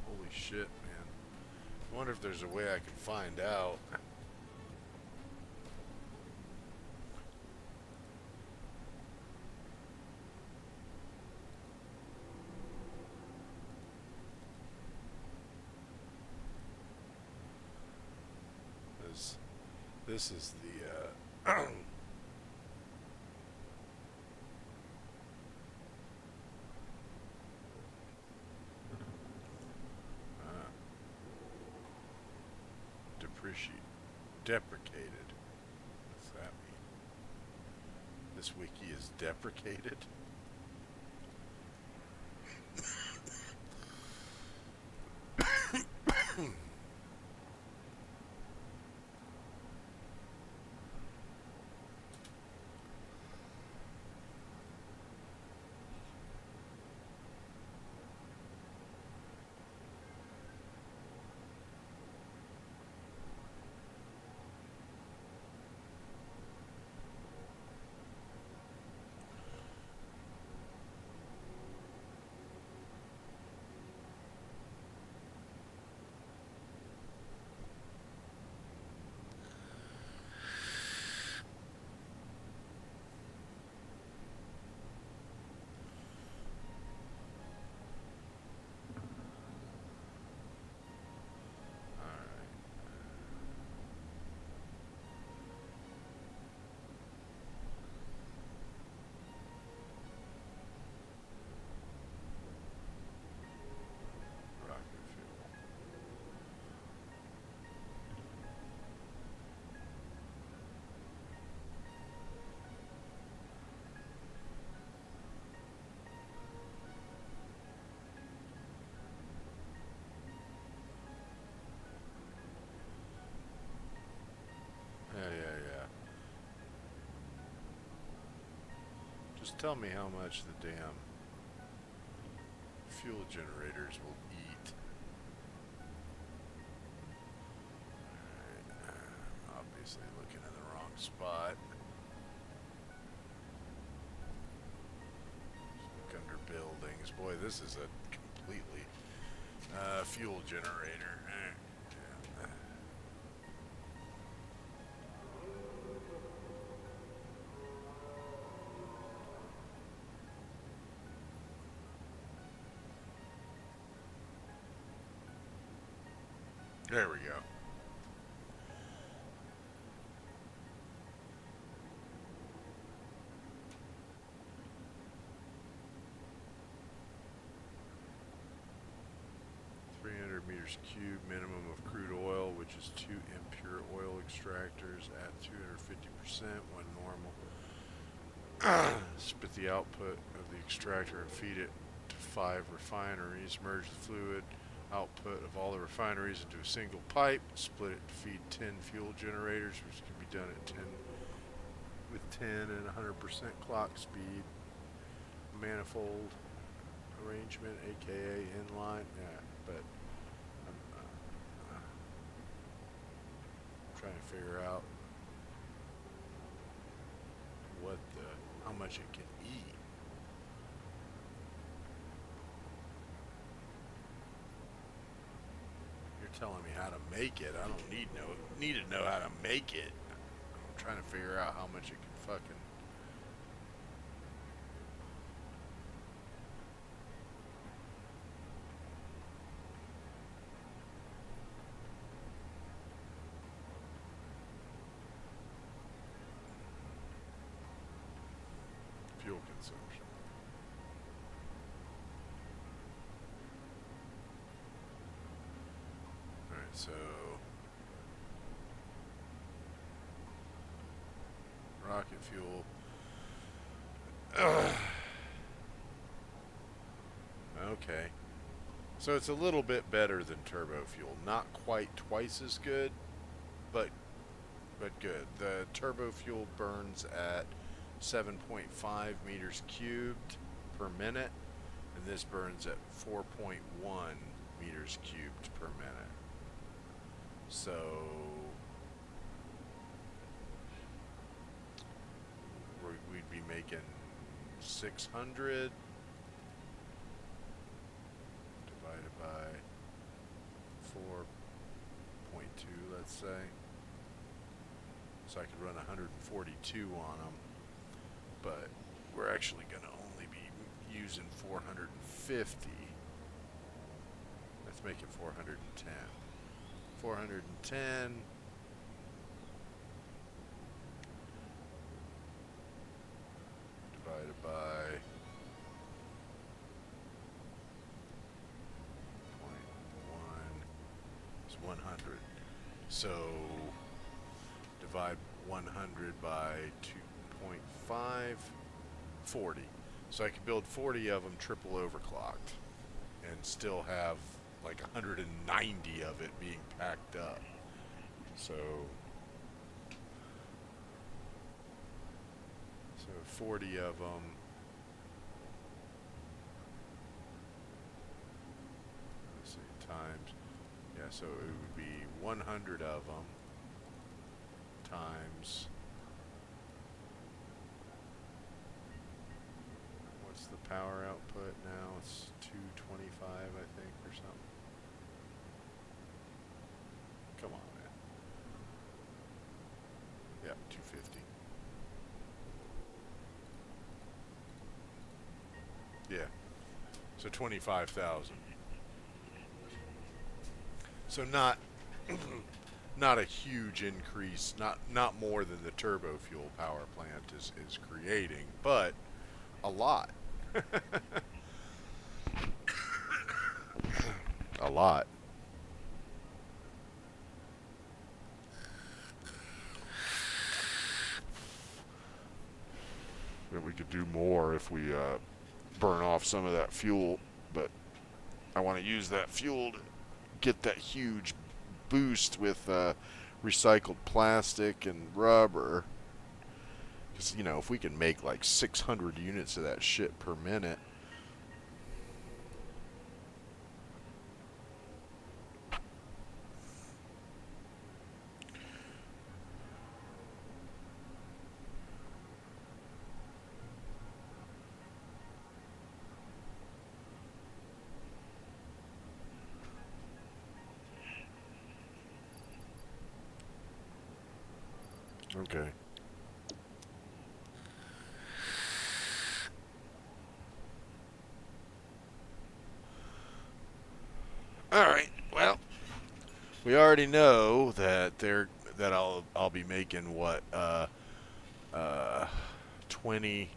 holy shit, man. I wonder if there's a way I can find out. This is the deprecated. What's that mean? This wiki is deprecated? Just tell me how much the damn fuel generators will eat. Alright, obviously looking in the wrong spot. Look under buildings. Boy, this is a completely fuel generator. Yeah. There we go. Meters cubed minimum of crude oil, which is 2 impure oil extractors at 250% when normal. Spit the output of the extractor and feed it to 5 refineries. Merge the fluid output of all the refineries into a single pipe. Split it to feed 10 fuel generators, which can be done at 10 with 10 and 100% clock speed. Manifold arrangement, aka inline. Yeah, but trying to figure out how much it can eat. You're telling me how to make it. I don't need to know how to make it. I'm trying to figure out how much it can fucking. Fuel consumption. Alright, so rocket fuel. Okay. So it's a little bit better than turbo fuel. Not quite twice as good, but good. The turbo fuel burns at 7.5 meters cubed per minute, and this burns at 4.1 meters cubed per minute. So we'd be making 600 divided by 4.2, let's say. So I could run 142 on them, but we're actually going to only be using 450. Let's make it 410. 410 divided by 0.1 is 100. So divide 100 by 2.5, 40. So I could build 40 of them triple overclocked and still have like 190 of it being packed up. So 40 of them. Let's see, times. Yeah, so it would be 100 of them times. What's the power output now? It's 225, I think, or something. Come on, man. Yeah, 250. Yeah. So 25,000. So not not a huge increase, not more than the turbo fuel power plant is creating, but a lot. A lot. And we could do more if we burn off some of that fuel, but I want to use that fuel to get that huge boost with recycled plastic and rubber, 'Cause, you know, if we can make like 600 units of that shit per minute. Okay. All right. Well, we already know that I'll be making what uh 20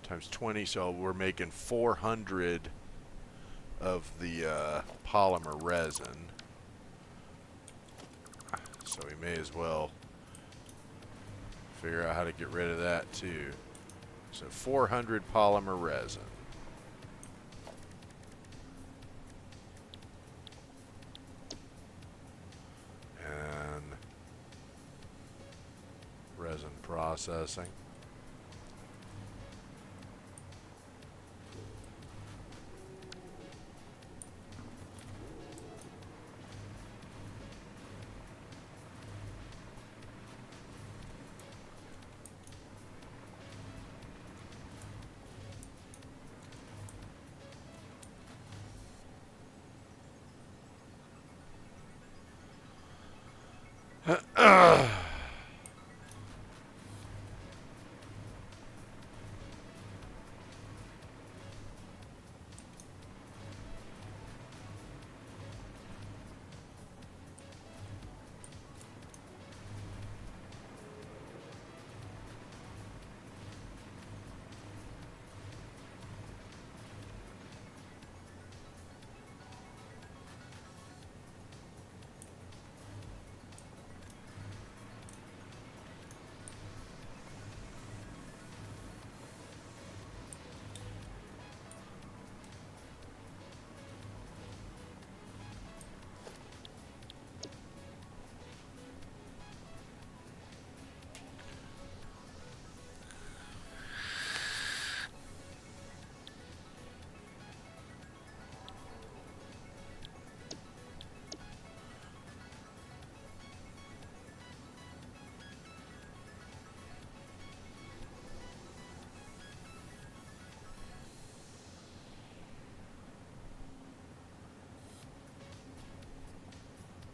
times 20, so we're making 400 of the polymer resin. So we may as well figure out how to get rid of that too. So 400 polymer resin. And resin processing.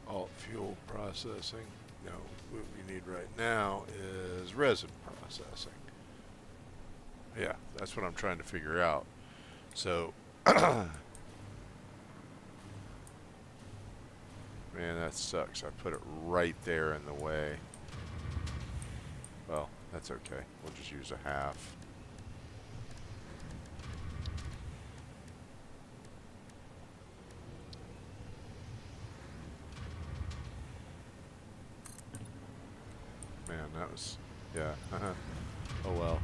Alt fuel processing. No, what we need right now is resin processing. Yeah, that's what I'm trying to figure out. So, man, that sucks. I put it right there in the way. Well, that's okay. We'll just use a half. Man, that was, yeah. Oh well.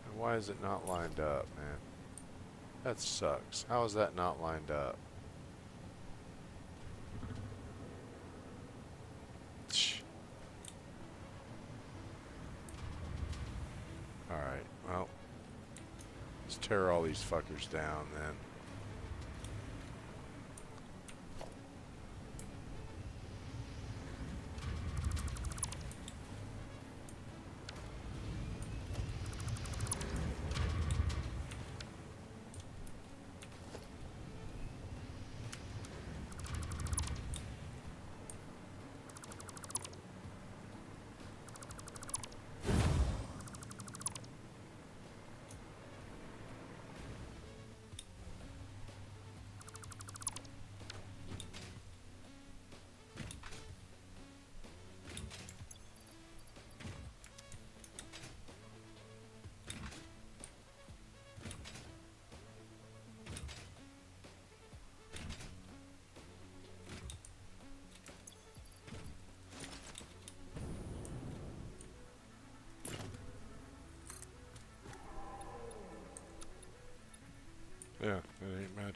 And why is it not lined up, man? That sucks. How is that not lined up? Alright, well, let's tear all these fuckers down then.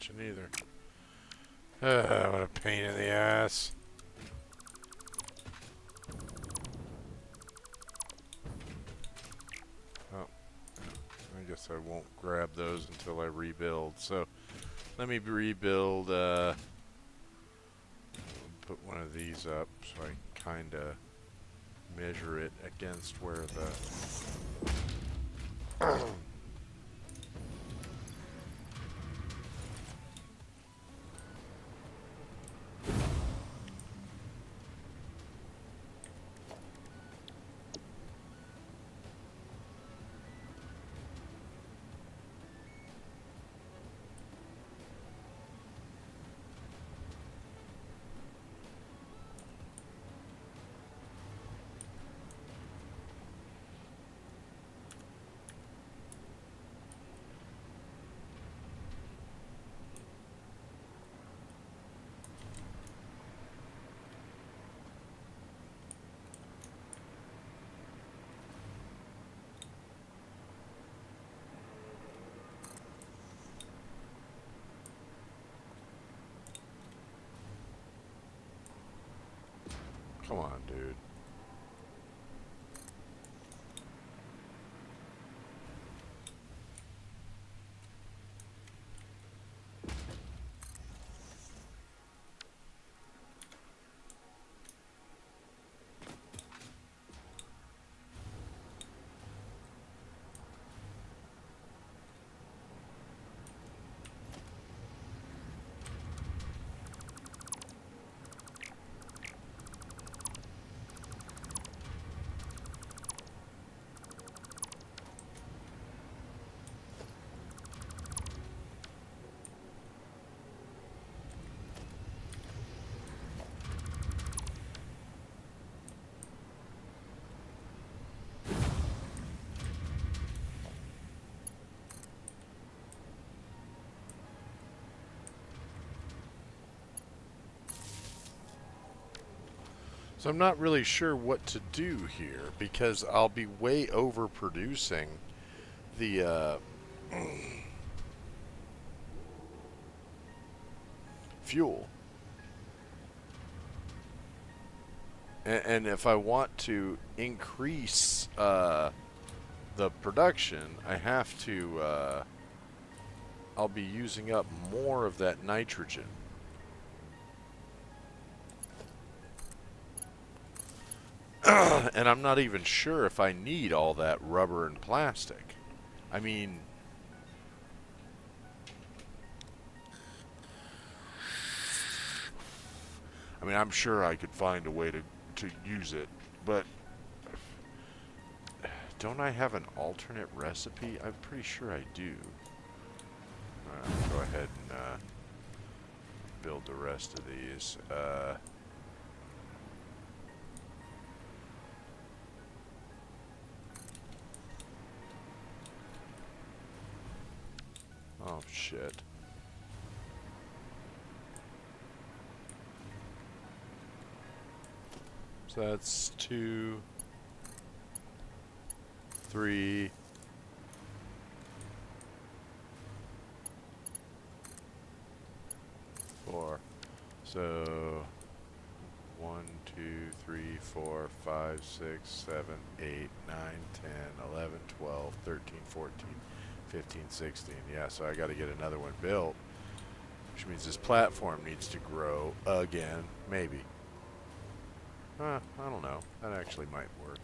attention either. What a pain in the ass. Oh, I guess I won't grab those until I rebuild. So let me rebuild, put one of these up so I kind of measure it against where the come on, dude. So I'm not really sure what to do here because I'll be way overproducing the fuel. And if I want to increase the production, I have to, I'll be using up more of that nitrogen. And I'm not even sure if I need all that rubber and plastic. I mean, I'm sure I could find a way to use it, but don't I have an alternate recipe? I'm pretty sure I do. I'll go ahead and build the rest of these. Oh, shit. So that's 2, 3, 4. So 1, 2, 3, 4, 5, 6, 7, 8, 9, 10, 11, 12, 13, 14, 15, 16. Yeah, so I got to get another one built, which means this platform needs to grow again, maybe. I don't know. That actually might work.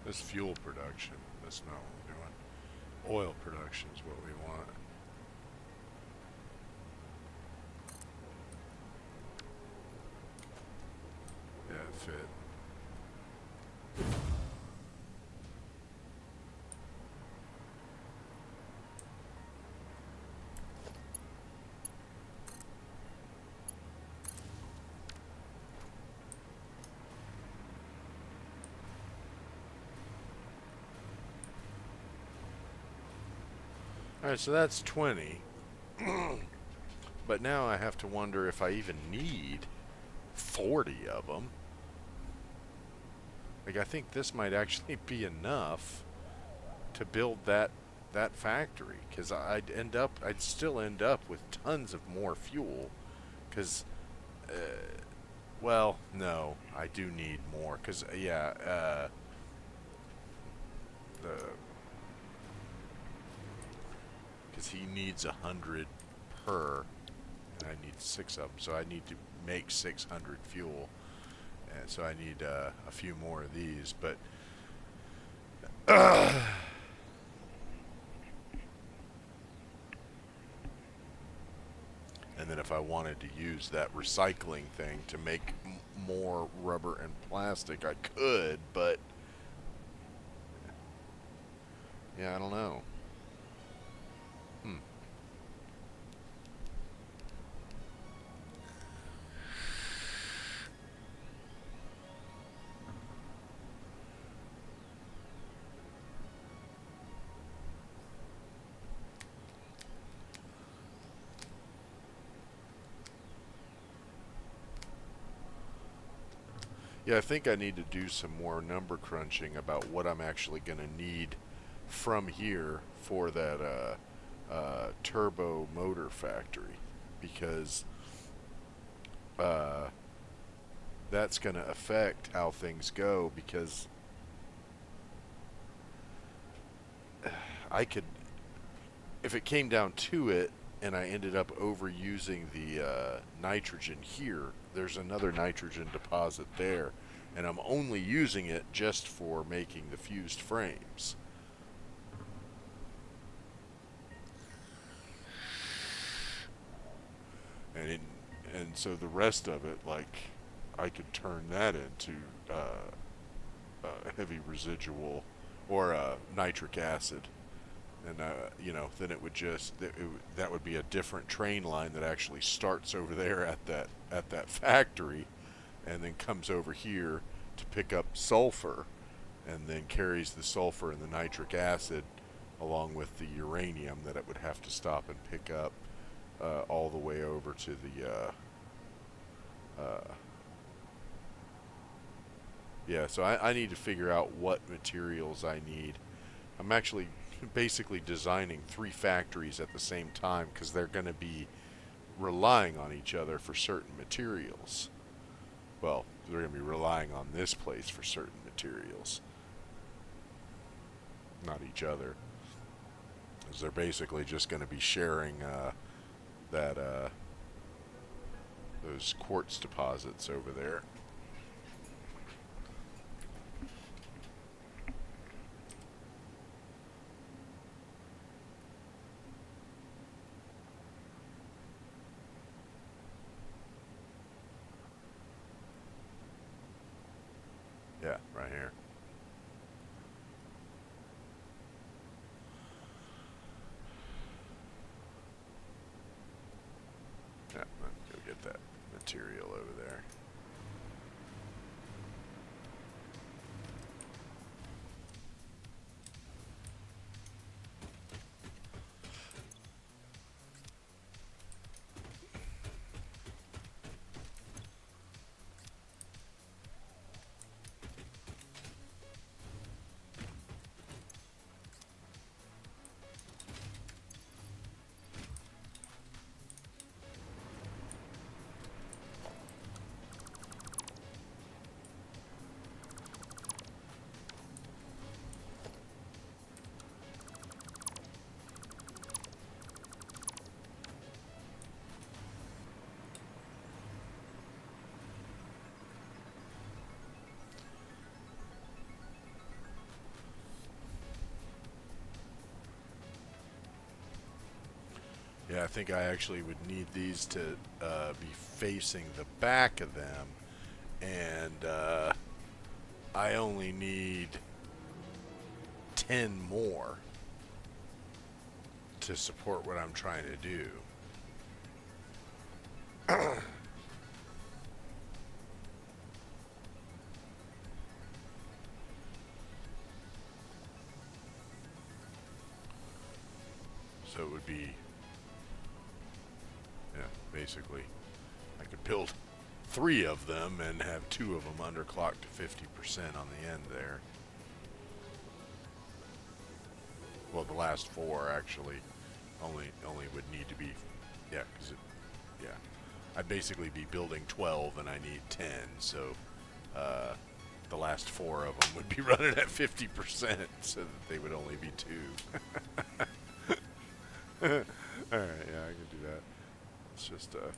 This fuel production, that's not what we're doing. Oil production is what we want. Yeah, it fit. Alright, so that's 20. But now I have to wonder if I even need 40 of them. Like, I think this might actually be enough to build that factory, because I'd still end up with tons of more fuel. Because, well, no, I do need more. Because, yeah, the because he needs 100 per, and I need 6 of them, so I need to make 600 fuel, and so I need a few more of these. But and then if I wanted to use that recycling thing to make more rubber and plastic, I could, but yeah, I don't know. Hmm. Yeah, I think I need to do some more number crunching about what I'm actually going to need from here for that turbo motor factory, because uh, that's going to affect how things go. Because I could, if it came down to it, and I ended up overusing the nitrogen here, there's another nitrogen deposit there, and I'm only using it just for making the fused frames. And and so the rest of it, like, I could turn that into heavy residual or nitric acid, and then it would just that would be a different train line that actually starts over there at that factory, and then comes over here to pick up sulfur, and then carries the sulfur and the nitric acid along with the uranium that it would have to stop and pick up all the way over to the yeah. So I need to figure out what materials I need. I'm actually basically designing 3 factories at the same time, because they're going to be relying on each other for certain materials. Well, they're going to be relying on this place for certain materials, not each other, because they're basically just going to be sharing that those quartz deposits over there. Yeah, right here. Yeah, let's go get that material over there. Yeah, I think I actually would need these to be facing the back of them, and I only need 10 more to support what I'm trying to do. So it would be, yeah, basically, I could build 3 of them and have 2 of them underclocked to 50% on the end there. Well, the last 4 actually only would need to be, yeah, because yeah, I'd basically be building 12 and I need 10, so the last 4 of them would be running at 50%, so that they would only be 2. All right, yeah, I can do that. It's just yeah.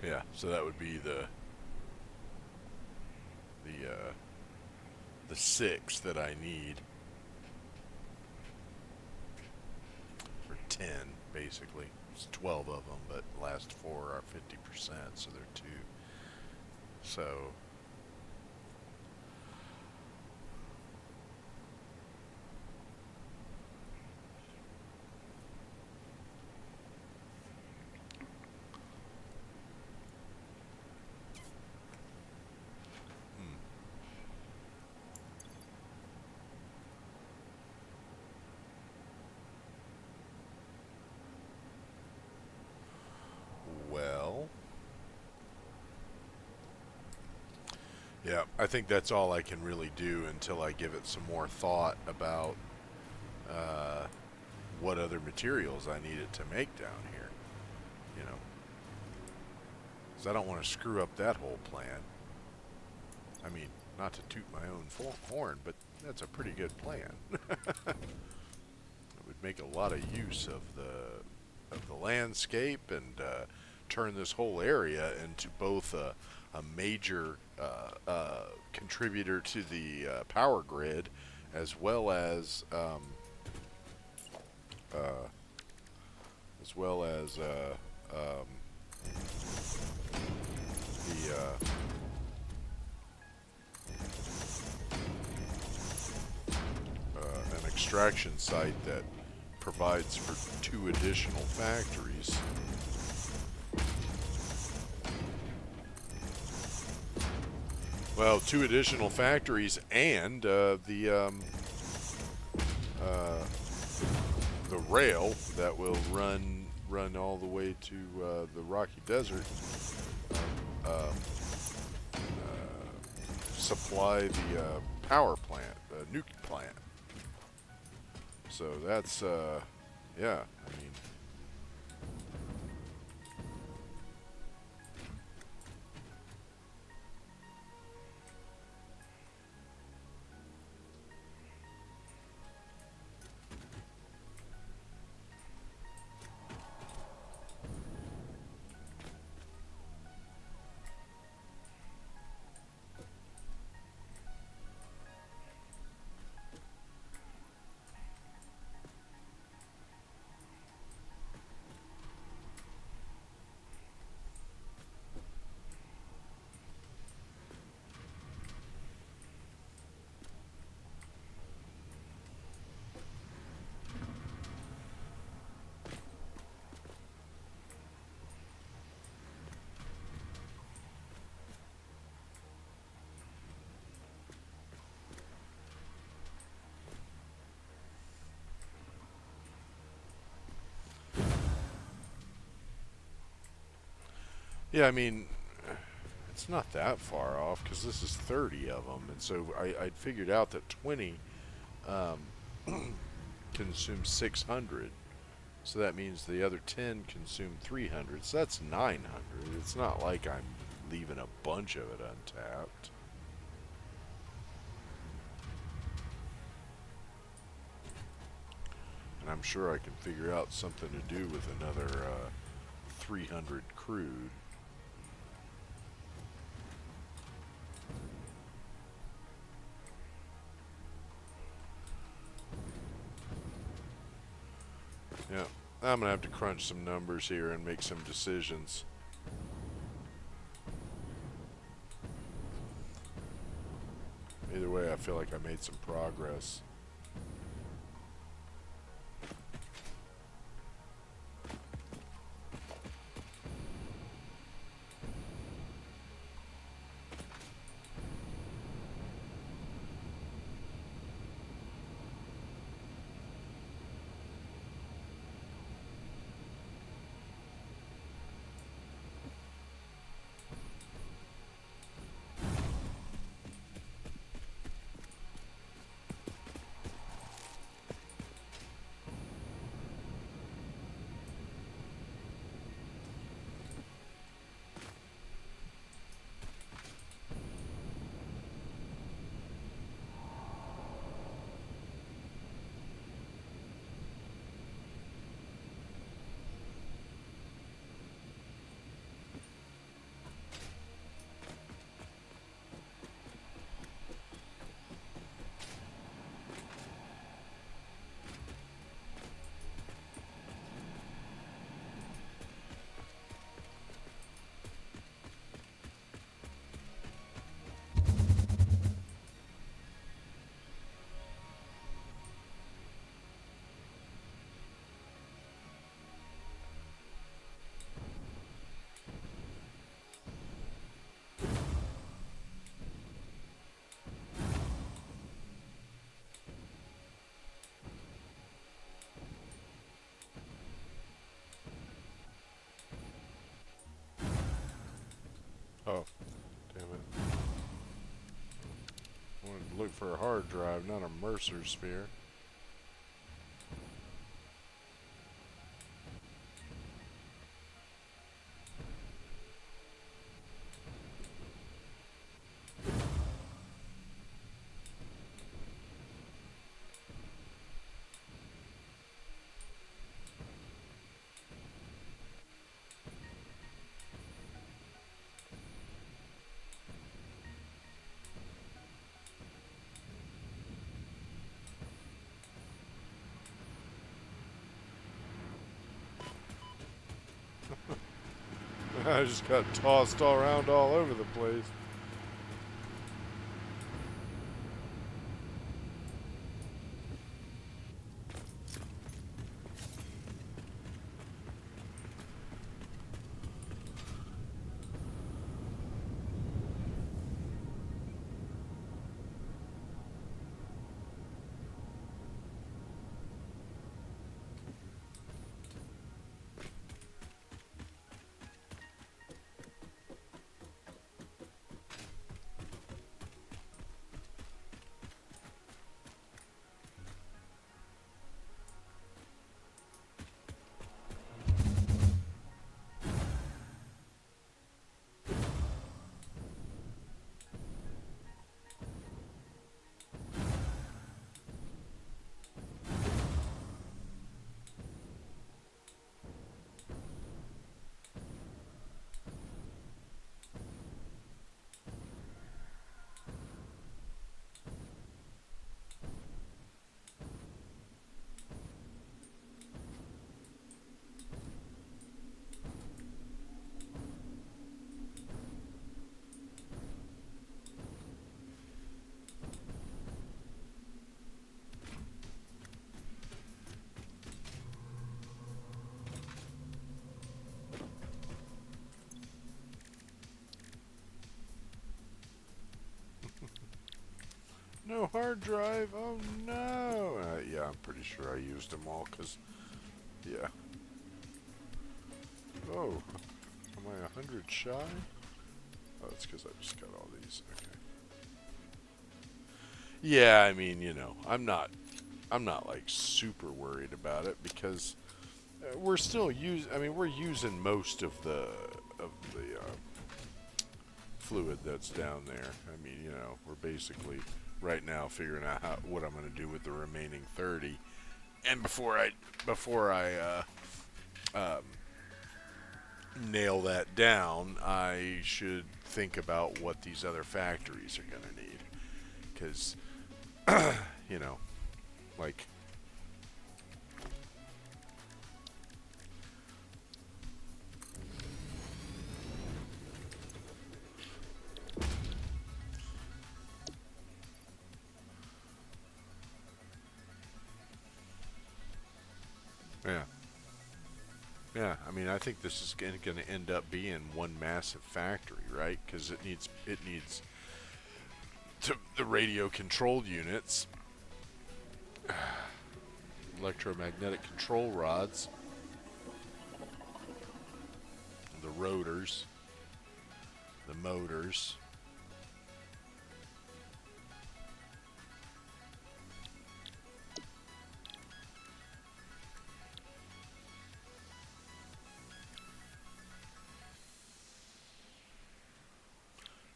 Yeah, so that would be the 6 that I need for 10, basically. It's 12 of them, but last 4 are 50%, so they're 2. So hmm. Well, yeah, I think that's all I can really do until I give it some more thought about uh, what other materials I needed to make down here. You know, because I don't want to screw up that whole plan. I mean, not to toot my own horn, but that's a pretty good plan. It would make a lot of use of of the landscape and turn this whole area into both a major contributor to the power grid, as well as uh, as well as the an extraction site that provides for 2 additional factories. Well, 2 additional factories and uh, the rail that will run all the way to the Rocky Desert. Um, Supply the power plant, the nuke plant. So that's yeah. I mean, yeah. I mean, it's not that far off because this is 30 of them, and so I'd figured out that 20 um, consume 600. So that means the other 10 consume 300. So that's 900. It's not like I'm leaving a bunch of it untapped. And I'm sure I can figure out something to do with another 300 crude. Yeah, I'm going to have to crunch some numbers here and make some decisions. Either way, I feel like I made some progress. Oh, damn it. I wanted to look for a hard drive, not a Mercer sphere. I just got tossed all around all over the place. No hard drive. Oh no. Yeah, I'm pretty sure I used them all because, yeah. Oh, am I 100 shy? Oh, that's because I just got all these. Okay. Yeah, I mean, I'm not like super worried about it because we're still I mean, we're using most of the fluid that's down there. I mean, we're basically right now figuring out what I'm going to do with the remaining 30. And before I um, nail that down, I should think about what these other factories are going to need. Because, you know, like, yeah. Yeah, I mean, I think this is going to end up being one massive factory, right? Because it needs the radio control units, electromagnetic control rods, the rotors, the motors.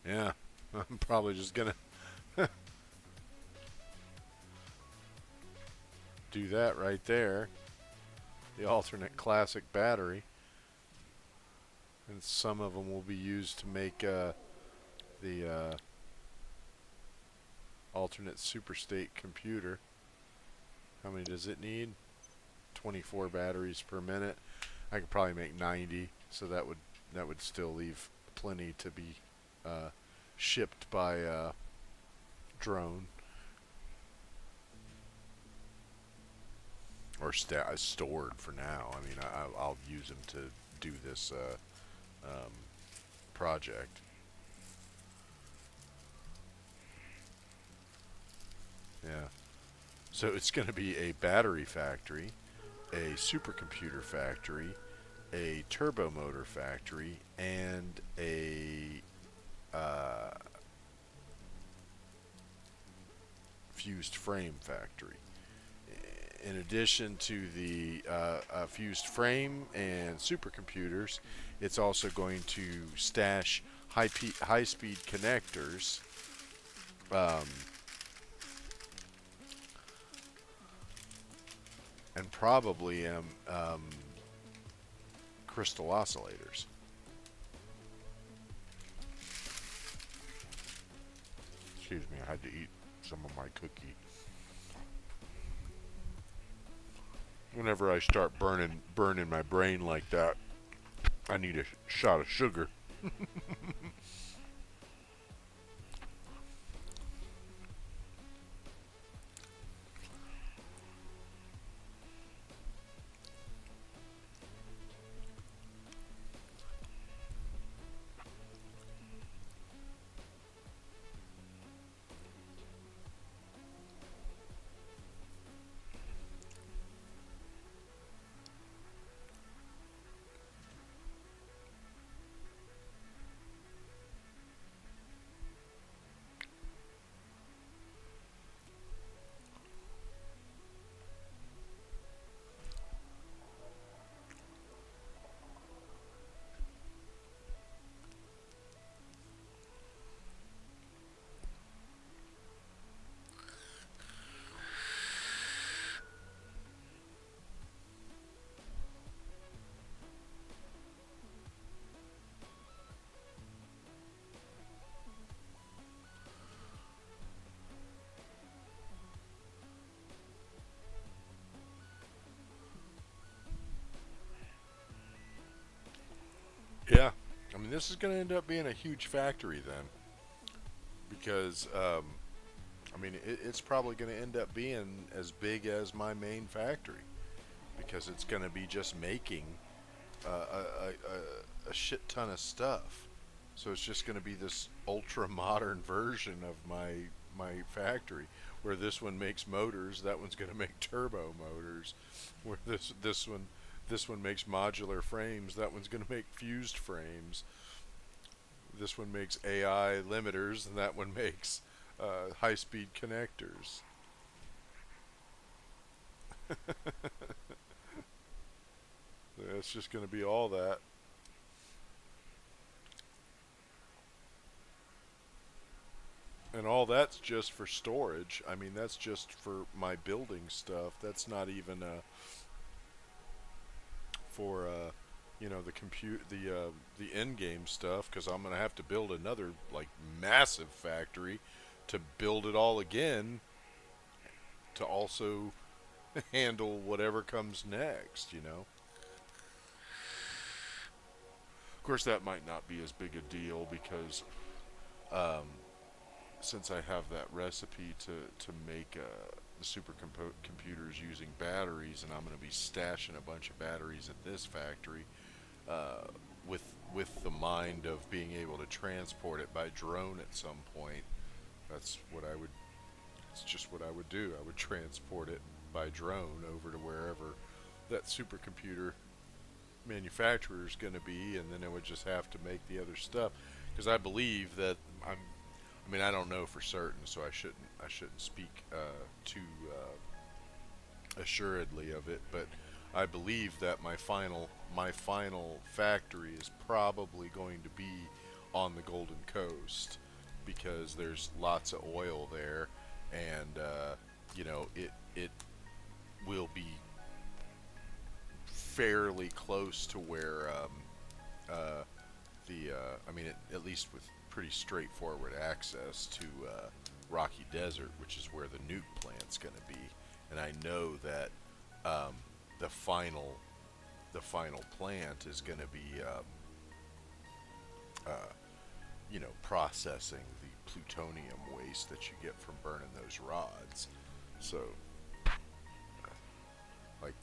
Yeah, I'm probably just gonna do that right there. The alternate classic battery, and some of them will be used to make the alternate superstate computer. How many does it need? 24 batteries per minute. I could probably make 90, so that would still leave plenty to be uh, shipped by drone or stored for now. I mean, I'll use them to do this um, project. Yeah. So it's going to be a battery factory, a supercomputer factory, a turbo motor factory, and a uh, fused frame factory. In addition to the fused frame and supercomputers, it's also going to stash high speed connectors, um, and probably crystal oscillators. Excuse me, I had to eat some of my cookie. Whenever I start burning my brain like that, I need a shot of sugar. Yeah, I mean, this is going to end up being a huge factory then, because I mean, it's probably going to end up being as big as my main factory because it's going to be just making a shit ton of stuff. So it's just going to be this ultra modern version of my factory, where this one makes motors, that one's going to make turbo motors, where this one makes modular frames, that one's going to make fused frames. This one makes AI limiters, and that one makes high-speed connectors. It's just going to be all that. And all that's just for storage. I mean, that's just for my building stuff. That's not even for the compute the end game stuff, because I'm gonna have to build another like massive factory to build it all again to also handle whatever comes next. Of course, that might not be as big a deal because um, since I have that recipe to make the computers using batteries, and I'm going to be stashing a bunch of batteries at this factory, uh, with the mind of being able to transport it by drone at some point. That's what I would. It's just what I would do. I would transport it by drone over to wherever that supercomputer manufacturer is going to be, and then I would just have to make the other stuff. Because I believe that I mean, I don't know for certain, so I shouldn't speak too assuredly of it. But I believe that my final factory is probably going to be on the Golden Coast because there's lots of oil there, and it will be fairly close to where I mean, at least with pretty straightforward access to Rocky Desert, which is where the nuke plant's going to be. And I know that um, the final the final plant is going to be uh, processing the plutonium waste that you get from burning those rods. So, like,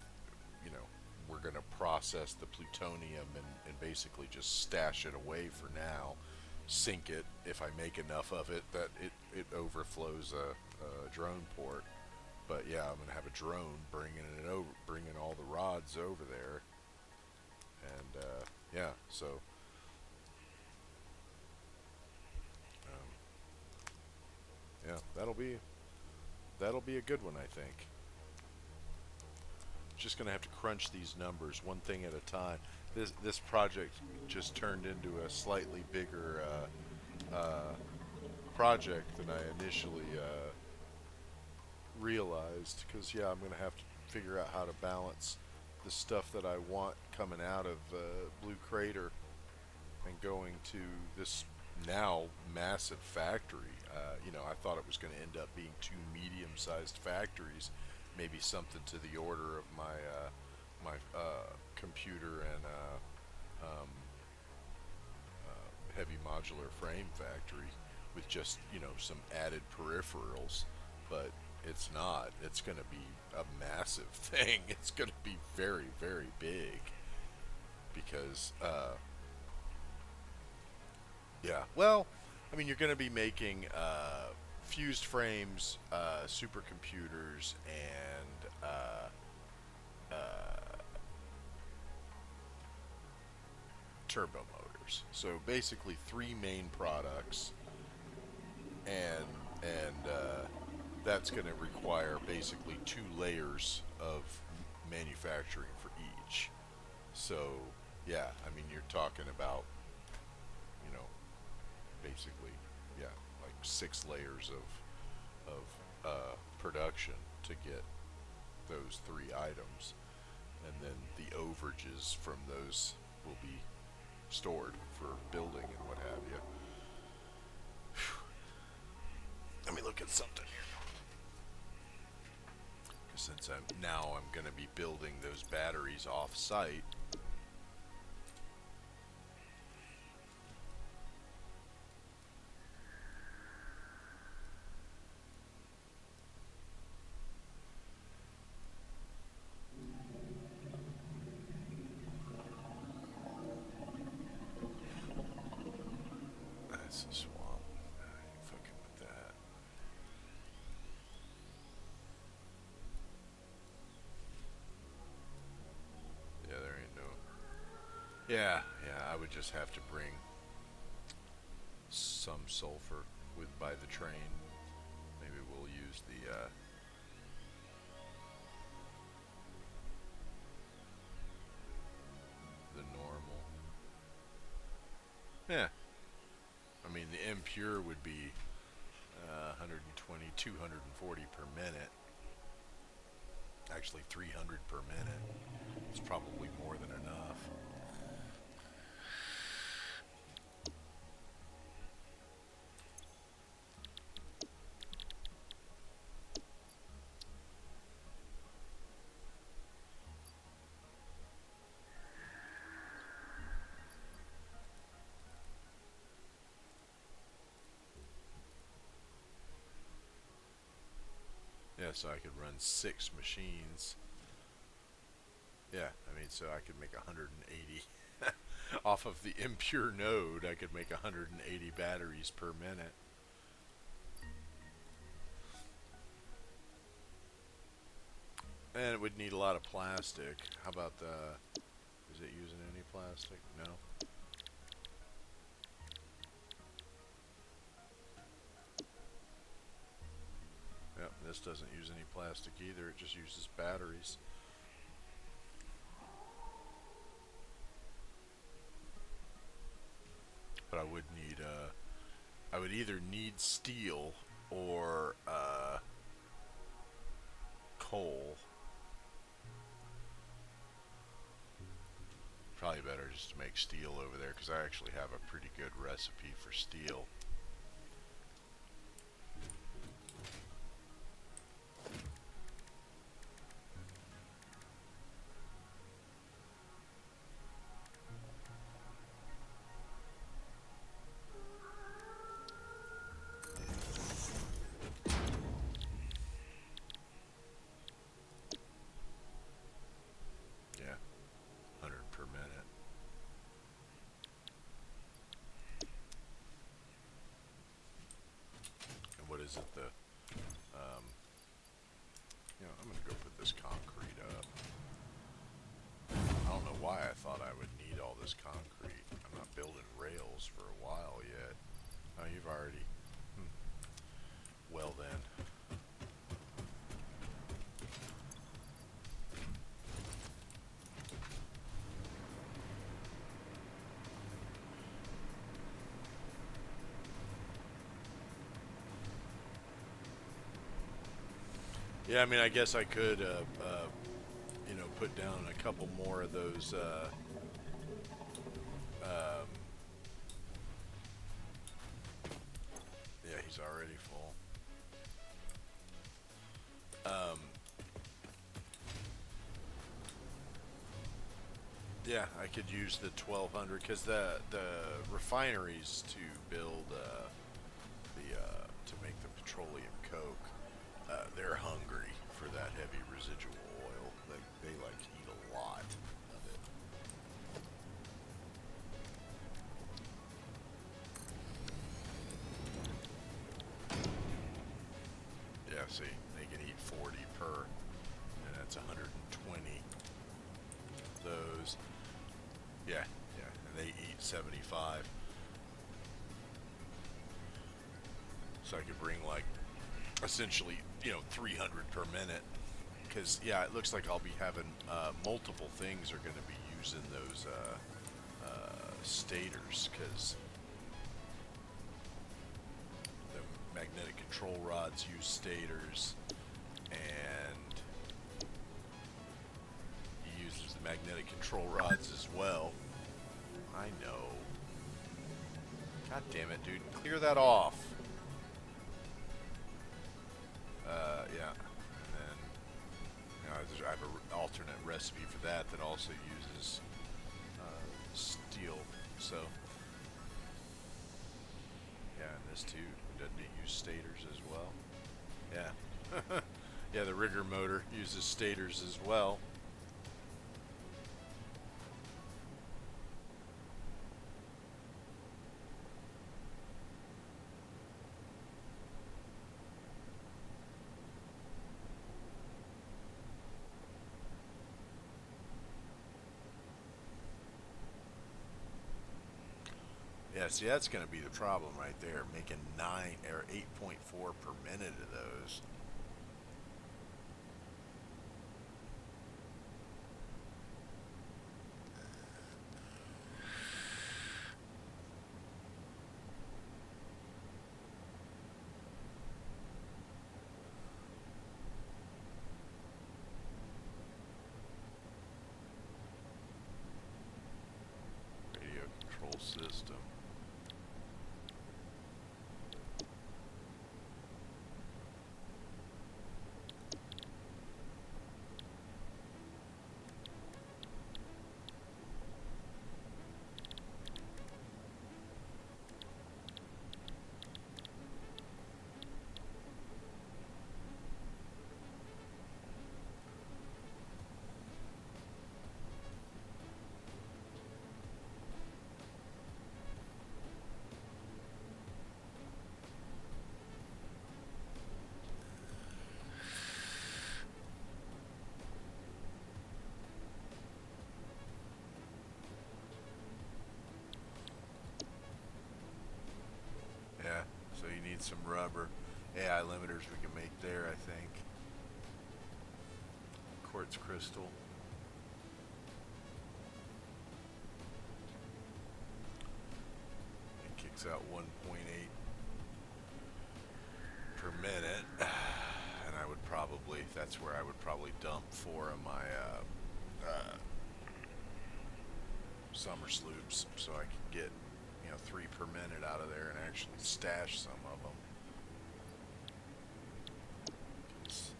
you know, we're going to process the plutonium and basically just stash it away for now. Sink it if I make enough of it that it overflows a drone port. But yeah, I'm gonna have a drone bringing all the rods over there, and yeah, so um, yeah, that'll be a good one, I think. Just gonna have to crunch these numbers one thing at a time. This project just turned into a slightly bigger project than I initially realized. Because yeah, I'm gonna have to figure out how to balance the stuff that I want coming out of Blue Crater and going to this now massive factory. I thought it was going to end up being two medium-sized factories, maybe something to the order of my computer and heavy modular frame factory with just, some added peripherals, but it's not. It's going to be a massive thing. It's going to be very, very big because, yeah, well, I mean, you're going to be making fused frames, supercomputers, and turbo motors. So basically, three main products, and that's going to require basically two layers of manufacturing for each. So yeah, I mean, you're talking about, you know basically, yeah, like 6 layers of production to get those three items, and then the overages from those will be stored for building and what have you. Let me look at something here. Since I'm going to be building those batteries off site. That's a swamp. I ain't fucking with that. Yeah, there ain't no. Yeah, I would just have to bring some sulfur by the train. Maybe we'll use the normal. Yeah, I mean the impure would be 120, 240 per minute. Actually, 300 per minute. It's probably more than enough. Yeah, so I could run 6 machines. Yeah, I mean, so I could make 180 off of the impure node. I could make 180 batteries per minute. And it would need a lot of plastic. How about the... Is it using any plastic? No. Yep, this doesn't use any plastic either. It just uses batteries. But I would either need steel or coal. Probably better just to make steel over there, because I actually have a pretty good recipe for steel. Yeah, 100 per minute. And what is it? I'm going to go put this concrete up. I don't know why I thought I would need all this concrete. I'm not building rails for a while yet. Oh, you've already... Well then. Yeah, I mean, I guess I could, put down a couple more of those, yeah, he's already full. Yeah, I could use the 1200 because the refineries to build the to make the petroleum coke, they're hungry for that heavy residual oil. They like eat a lot of it. Yeah, see, they can eat 40 per, and that's 120 of those. Yeah, yeah, and they eat 75. So I could bring like essentially, 300 per minute. Because yeah, it looks like I'll be having multiple things are going to be using those stators because the magnetic control rods use stators, and he uses the magnetic control rods as well. I know. God damn it, dude! Clear that off. Yeah, and then I have an alternate recipe for that that also uses steel. So yeah, and this too, doesn't it use stators as well? Yeah, yeah. The rigger motor uses stators as well. Yeah, see, that's going to be the problem right there, making 8.4 per minute of those. Radio control system. Yeah, so you need some rubber. AI limiters we can make there, I think. Quartz crystal. It kicks out 1.8 per minute. And I would probably, that's where I would probably dump 4 of my summer sloops so I could get 3 per minute out of there and actually stash some of them. This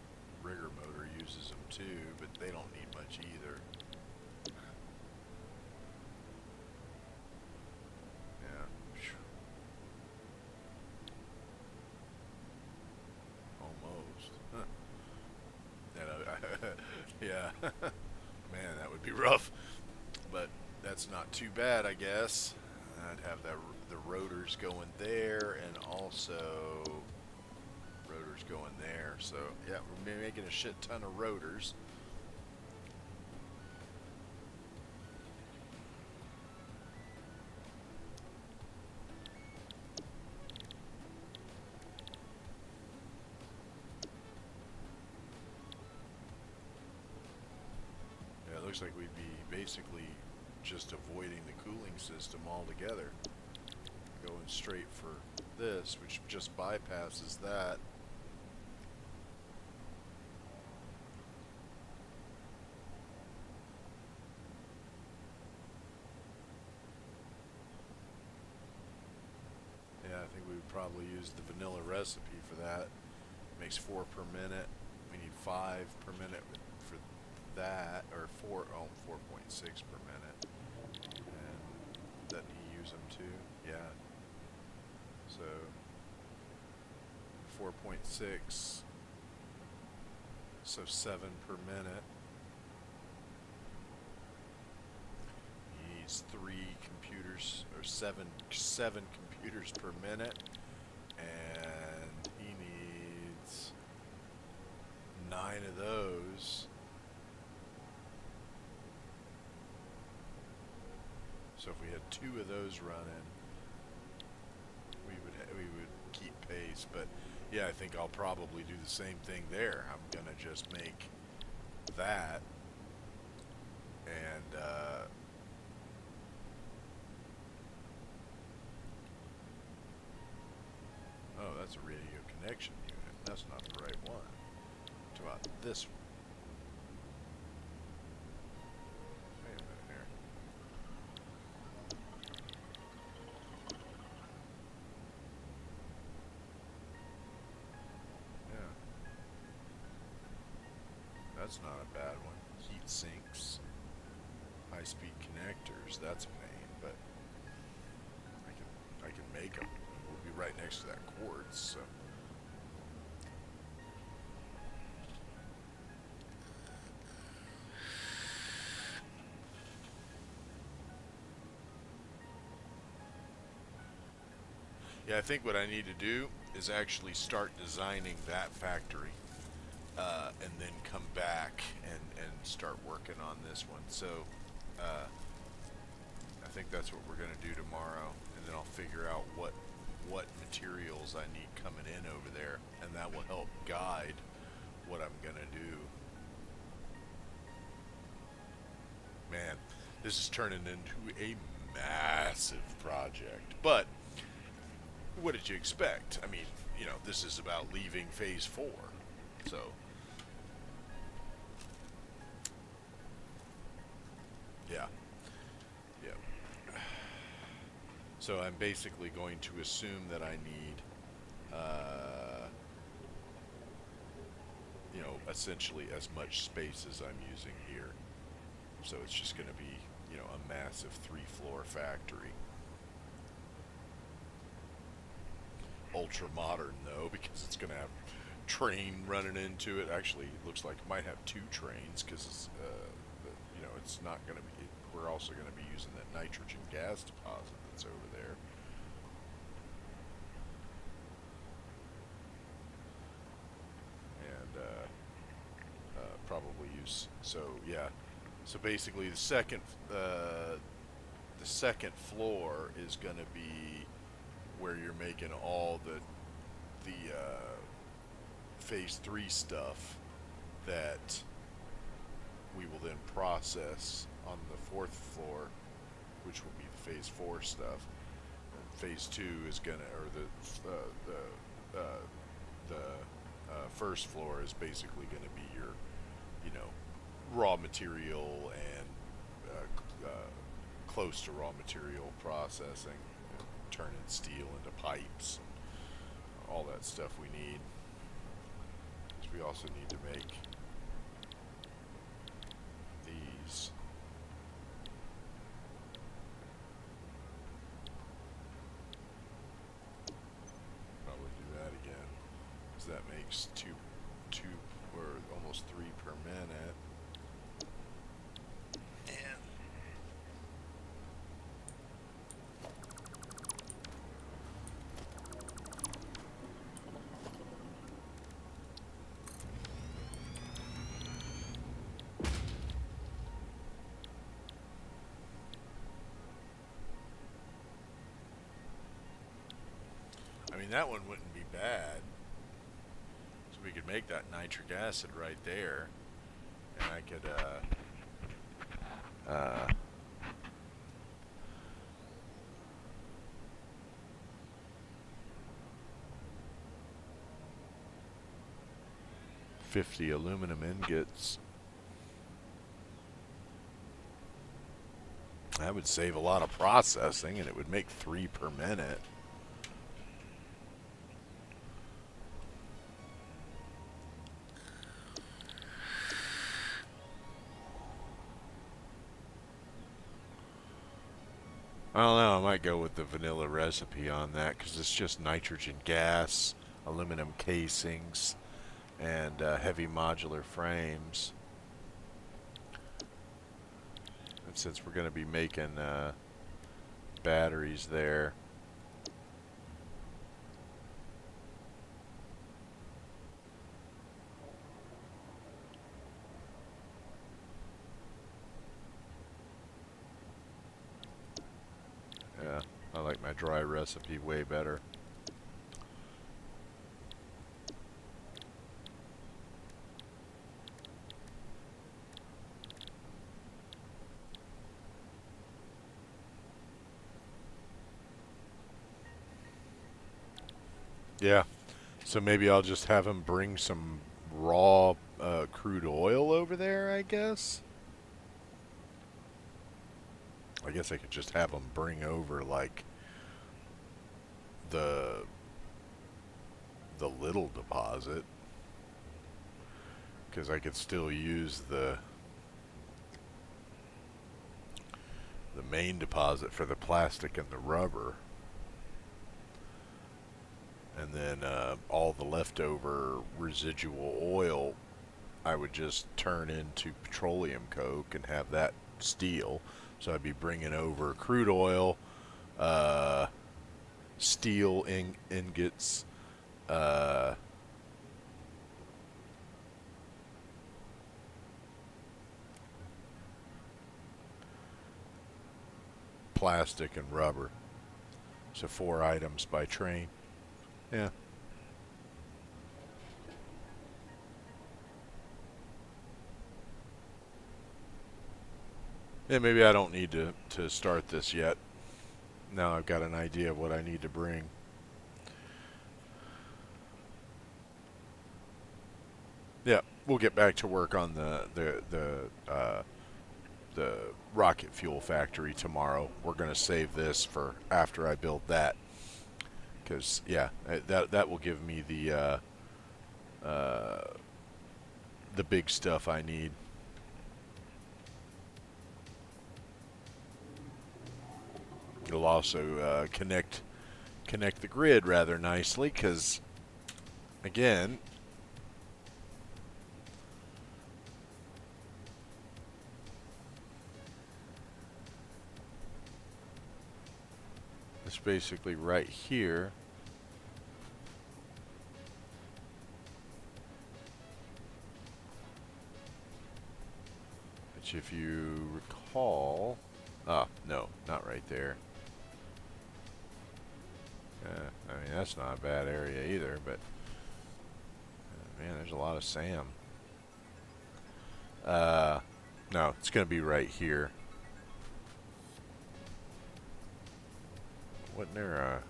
rigger motor uses them too, but they don't need much either. Yeah. Almost. Huh. Yeah. Man, that would be rough. But that's not too bad, I guess. I'd have the rotors going there, and also rotors going there. So yeah, we're making a shit ton of rotors. Yeah, it looks like we'd be basically just avoiding the cooling system altogether. Going straight for this, which just bypasses that. Yeah, I think we would probably use the vanilla recipe for that. Makes 4 per minute. We need 5 per minute for that, or 4.6 per minute. And doesn't he use them too? Yeah. So 4.6, so 7 per minute. He needs 3 computers, or seven computers per minute, and he needs 9 of those. So if we had 2 of those running, we would keep pace. But yeah, I think I'll probably do the same thing there. I'm gonna just make that, and oh, that's a radio connection unit. That's not the right one. What about this one? Wait a minute here. Yeah, that's not a bad one. Heat sinks, high-speed connectors. That's a pain, but I can make them. We'll be right next to that quartz. So. Yeah, I think what I need to do is actually start designing that factory, and then come back and start working on this one. So I think that's what we're going to do tomorrow, and then I'll figure out what materials I need coming in over there, and that will help guide what I'm going to do. Man, this is turning into a massive project, but what did you expect? I mean, this is about leaving phase 4. So, yeah. Yeah. So I'm basically going to assume that I need, essentially as much space as I'm using here. So it's just going to be, a massive 3-floor factory. Ultra modern though, because it's going to have train running into it. Actually, it looks like it might have 2 trains, because it's not going to be. We're also going to be using that nitrogen gas deposit that's over there. And probably use. So yeah. So basically, the second floor is going to be where you're making all the phase 3 stuff that we will then process on the 4th floor, which will be the phase 4 stuff. And phase 2 is gonna, or the first floor is basically going to be your, raw material and close to raw material processing, turning steel into pipes, all that stuff we need. We also need to make these. Probably do that again, because that makes two or almost 3 per minute. And I mean, that one wouldn't be bad. So we could make that nitric acid right there, and I could 50 aluminum ingots. That would save a lot of processing, and it would make 3 per minute. I don't know. I might go with the vanilla recipe on that because it's just nitrogen gas, aluminum casings, and heavy modular frames. And since we're going to be making batteries there, yeah, I like my dry recipe way better. Yeah, so maybe I'll just have him bring some raw crude oil over there, I guess. I guess I could just have him bring over like the the little deposit because I could still use the main deposit for the plastic and the rubber, and then all the leftover residual oil I would just turn into petroleum coke and have that steel. So I'd be bringing over crude oil, uh, steel ingots, uh, plastic, and rubber. So 4 items by train. Yeah. Yeah, maybe I don't need to start this yet. Now I've got an idea of what I need to bring. Yeah, we'll get back to work on the rocket fuel factory tomorrow. We're gonna save this for after I build that, because yeah, that will give me uh, the big stuff I need. It'll also connect the grid rather nicely, because again, it's basically right here. Which, if you recall, no, not right there. I mean, that's not a bad area either, but man, there's a lot of SAM. Uh, no, it's going to be right here. Wasn't there a...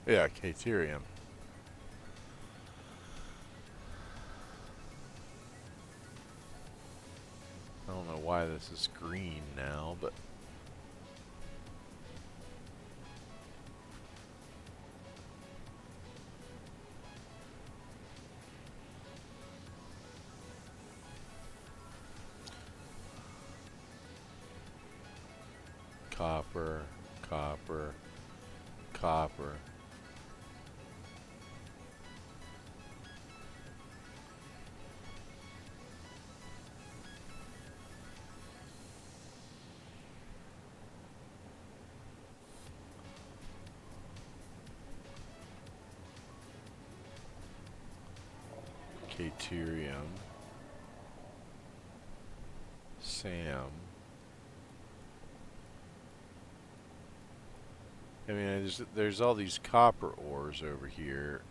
Yeah, Caterium. I don't know why this is green now, but... Copper, copper, copper. Caterium. SAM. I mean, there's all these copper ores over here.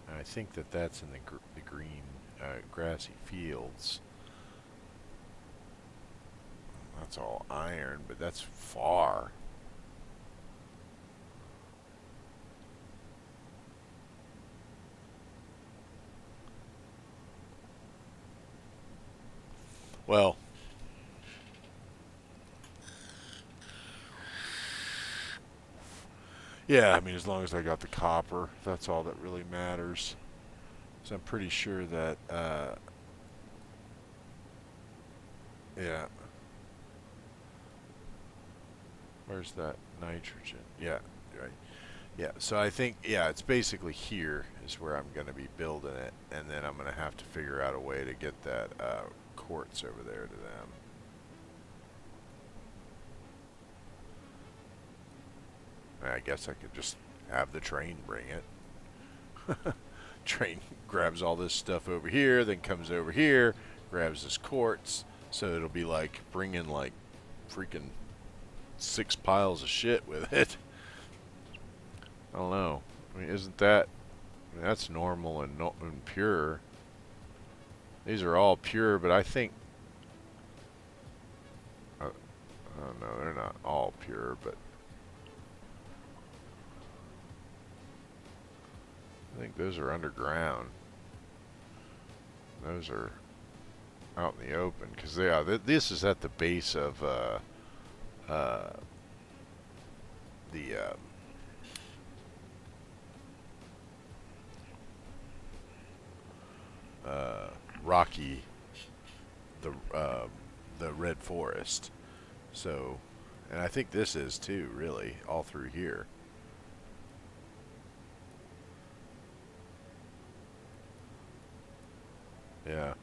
And I think that's in the green, grassy fields. That's all iron, but that's far. Well, yeah, I mean, as long as I got the copper, that's all that really matters. So I'm pretty sure that, yeah, where's that nitrogen? Yeah, right. Yeah, so I think, yeah, it's basically here is where I'm going to be building it, and then I'm going to have to figure out a way to get that quartz over there to them. I guess I could just have the train bring it. Train grabs all this stuff over here, then comes over here, grabs this quartz, so it'll be like bringing like freaking 6 piles of shit with it. I don't know. I mean, isn't that? I mean, that's normal and, no, and pure. These are all pure, but I think. I don't know. They're not all pure, but I think those are underground. Those are out in the open because they are. This is at the base of uh, the rocky, the red forest. So, and I think this is too, really, all through here. Yeah,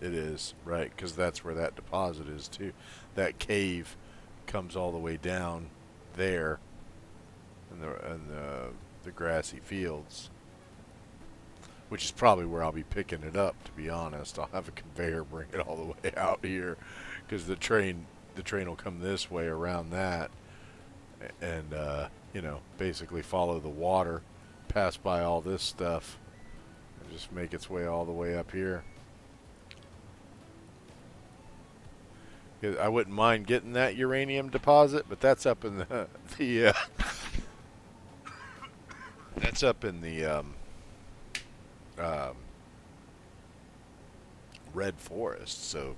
it is, right, because that's where that deposit is too. That cave comes all the way down there in the grassy fields, which is probably where I'll be picking it up. To be honest, I'll have a conveyor bring it all the way out here, because the train will come this way around that, and basically follow the water, pass by all this stuff, and just make its way all the way up here. 'Cause I wouldn't mind getting that uranium deposit, but that's up in the the that's up in the um, red forest. So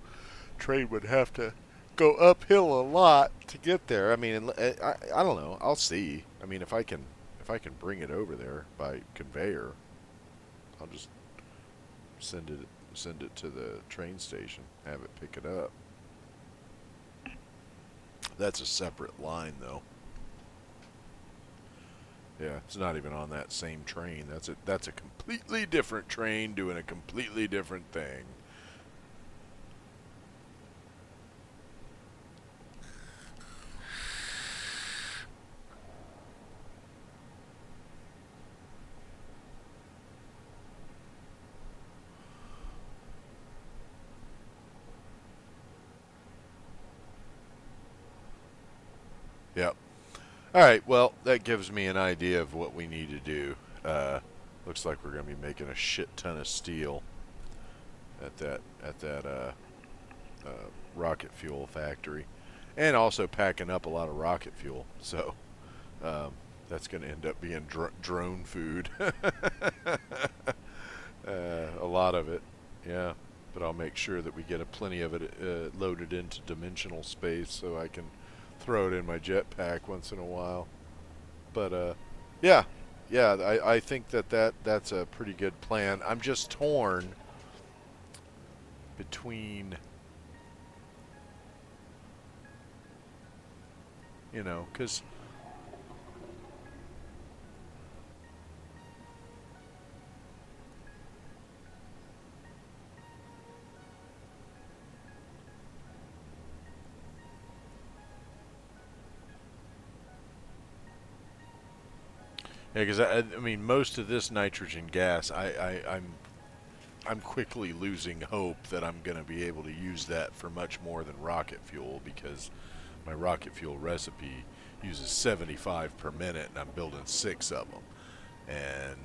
train would have to go uphill a lot to get there. I mean, I don't know. I'll see. I mean, if I can bring it over there by conveyor, I'll just send it to the train station, have it pick it up. That's a separate line though. Yeah, it's not even on that same train. That's a completely different train doing a completely different thing. Yep. All right. Well, that gives me an idea of what we need to do. Looks like we're going to be making a shit ton of steel at that rocket fuel factory, and also packing up a lot of rocket fuel. So um, that's going to end up being drone food. A lot of it, yeah. But I'll make sure that we get a plenty of it loaded into dimensional space so I can throw it in my jetpack once in a while. But yeah, yeah, I think that's a pretty good plan. I'm just torn between, because yeah, because I mean most of this nitrogen gas, I'm quickly losing hope that I'm going to be able to use that for much more than rocket fuel, because my rocket fuel recipe uses 75 per minute and I'm building 6 of them. And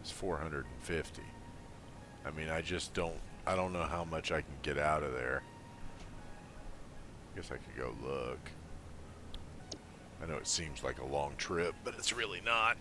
it's 450. I mean, I don't know how much I can get out of there. Guess I could go look. I know it seems like a long trip, but it's really not.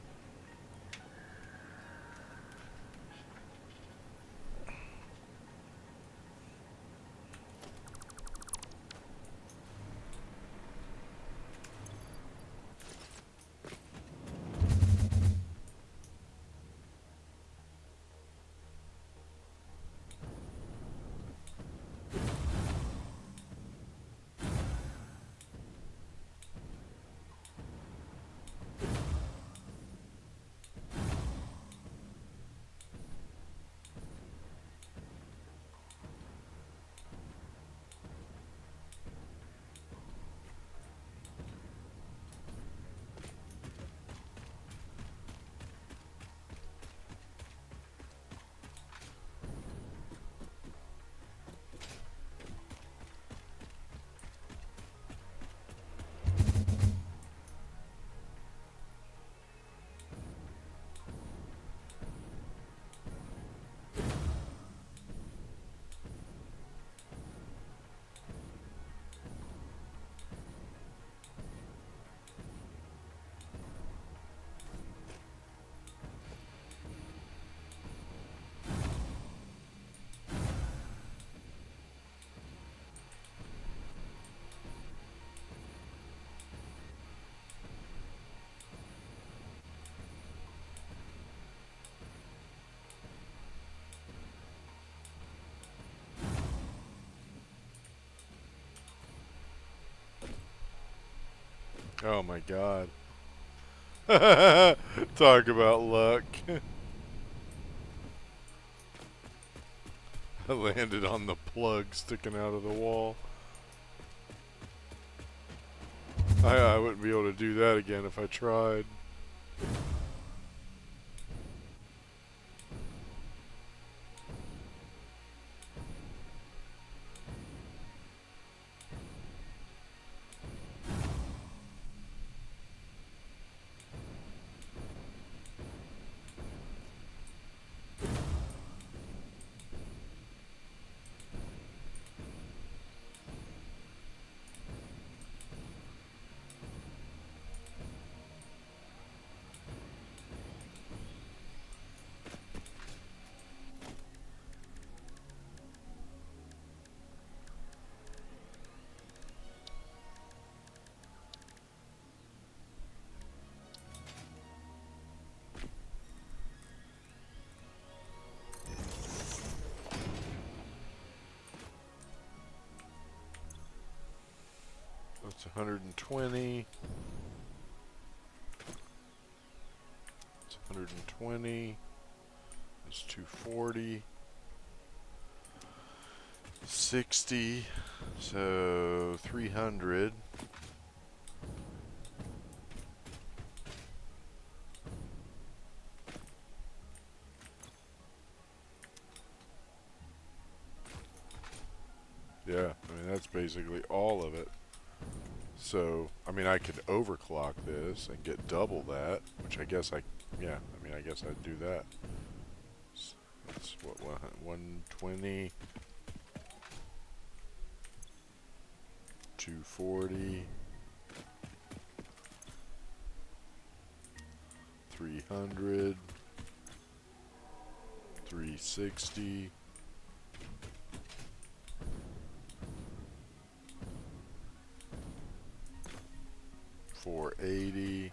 Oh my god. Talk about luck. I landed on the plug sticking out of the wall. I wouldn't be able to do that again if I tried. That's 120. It's 120. It's 240. 60. So 300. Yeah, I mean, that's basically all of it. So, I mean, I could overclock this and get double that, which I guess yeah, I mean, I guess I'd do that. That's what, 120, 240, 300, 360, 480,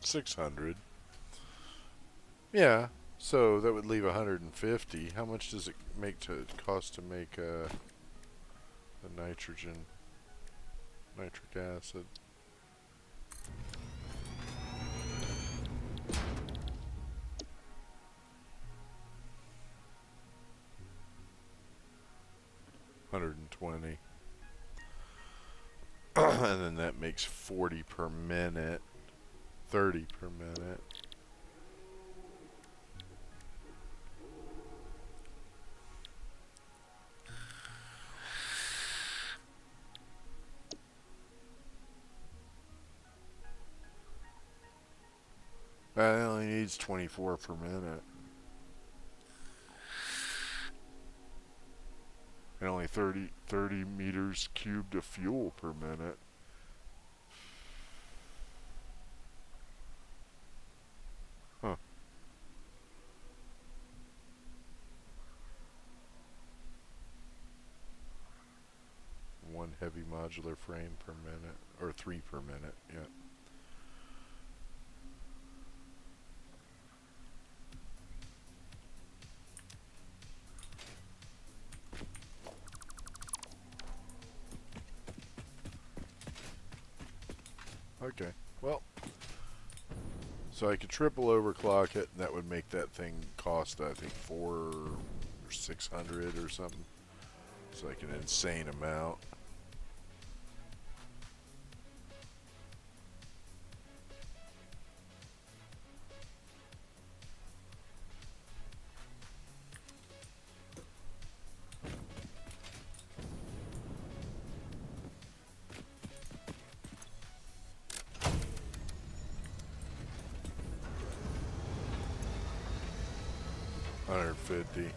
600. Yeah, so that would leave 150. How much does it cost to make the nitric acid? $120. And then that makes 40 per minute, 30 per minute. That only needs 24 per minute. and only 30 meters cubed of fuel per minute. Huh. One heavy modular frame per minute, or 3 per minute, yeah. Okay, well, so I could triple overclock it, and that would make that thing cost, I think, 400 or 600 or something. It's like an insane amount. $150.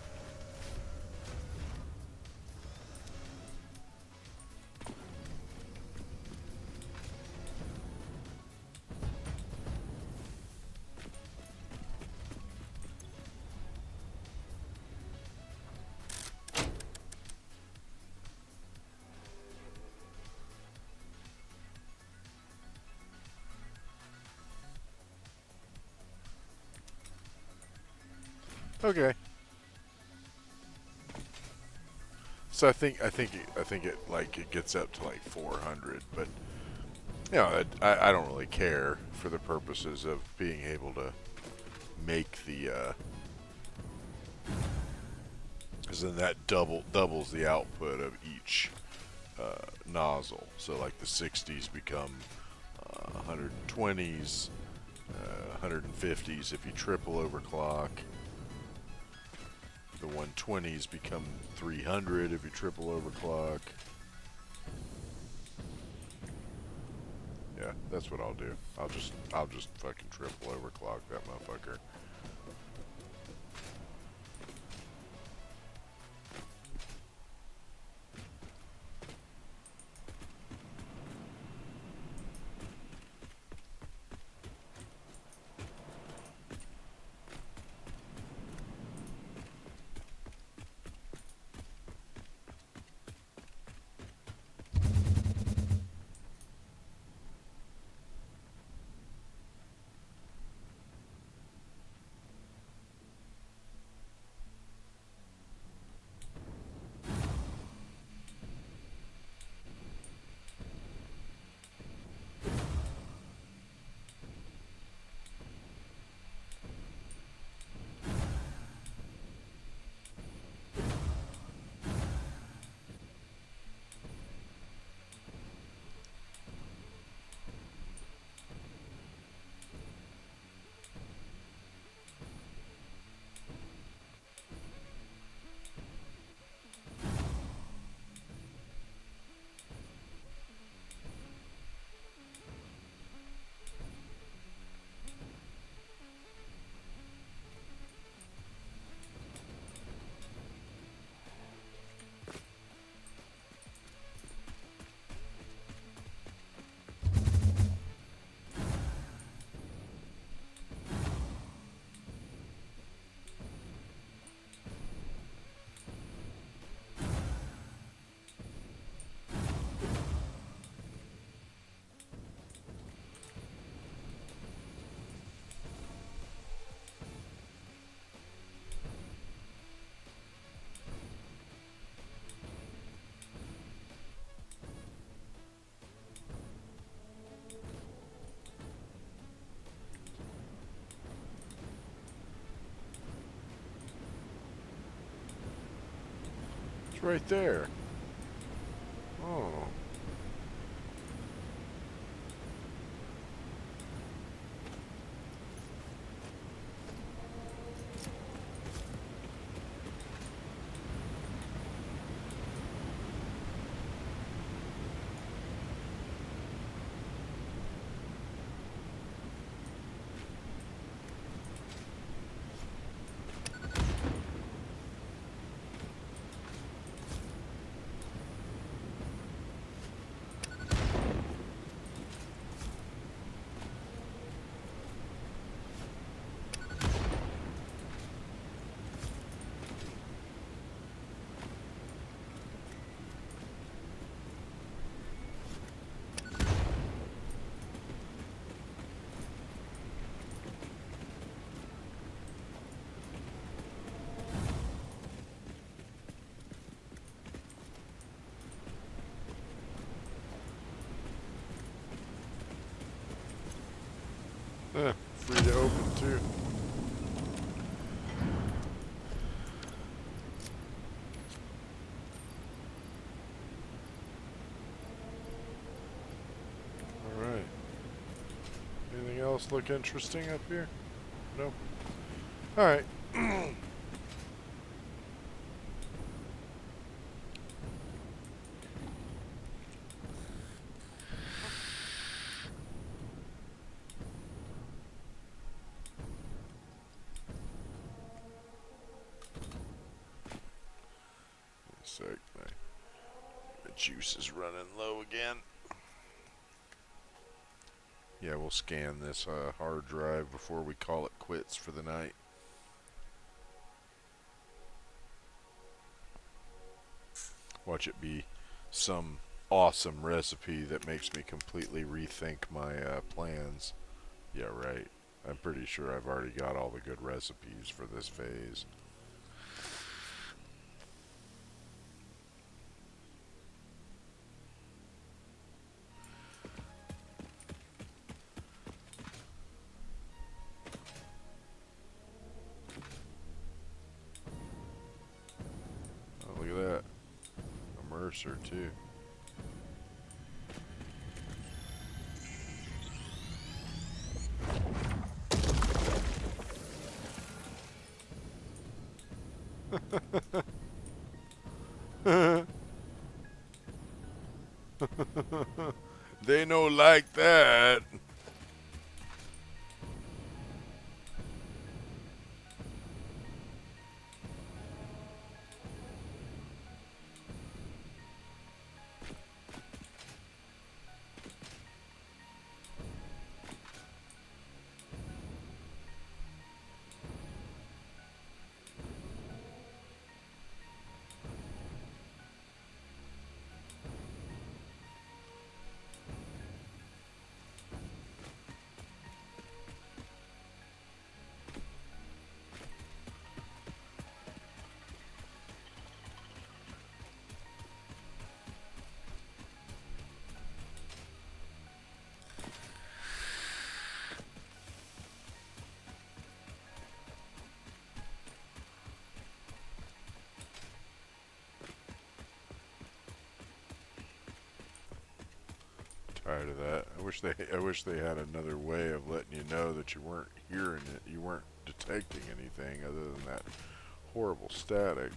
Okay. So I think it like it gets up to like 400, but you know, I don't really care for the purposes of being able to make the because then that doubles the output of each nozzle. So like the 60s become 120s, 150s if you triple overclock. The 120s become 300 if you triple overclock. Yeah, that's what I'll do. I'll just fucking triple overclock that motherfucker. It's right there. Oh. free to open too. Alright. Anything else look interesting up here? Nope. Alright. Sec, my juice is running low again. Yeah, we'll scan this hard drive before we call it quits for the night. Watch it be some awesome recipe that makes me completely rethink my plans. Yeah, right. I'm pretty sure I've already got all the good recipes for this phase. Oh, look at that. A Mercer, too. They no like that. Tired of that. I wish they had another way of letting you know that you weren't hearing it, you weren't detecting anything other than that horrible static.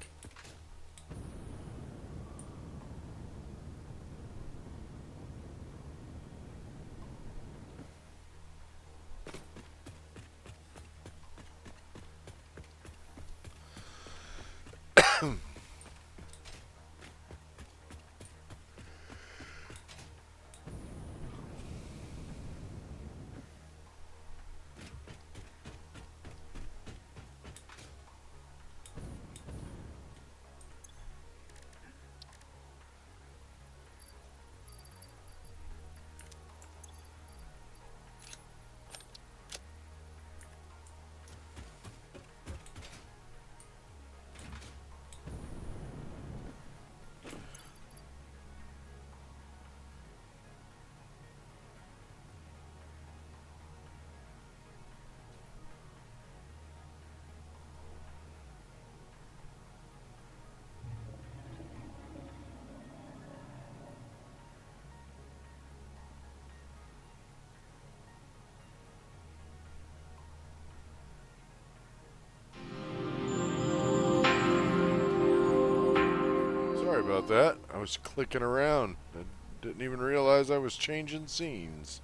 Sorry about that. I was clicking around. I didn't even realize I was changing scenes.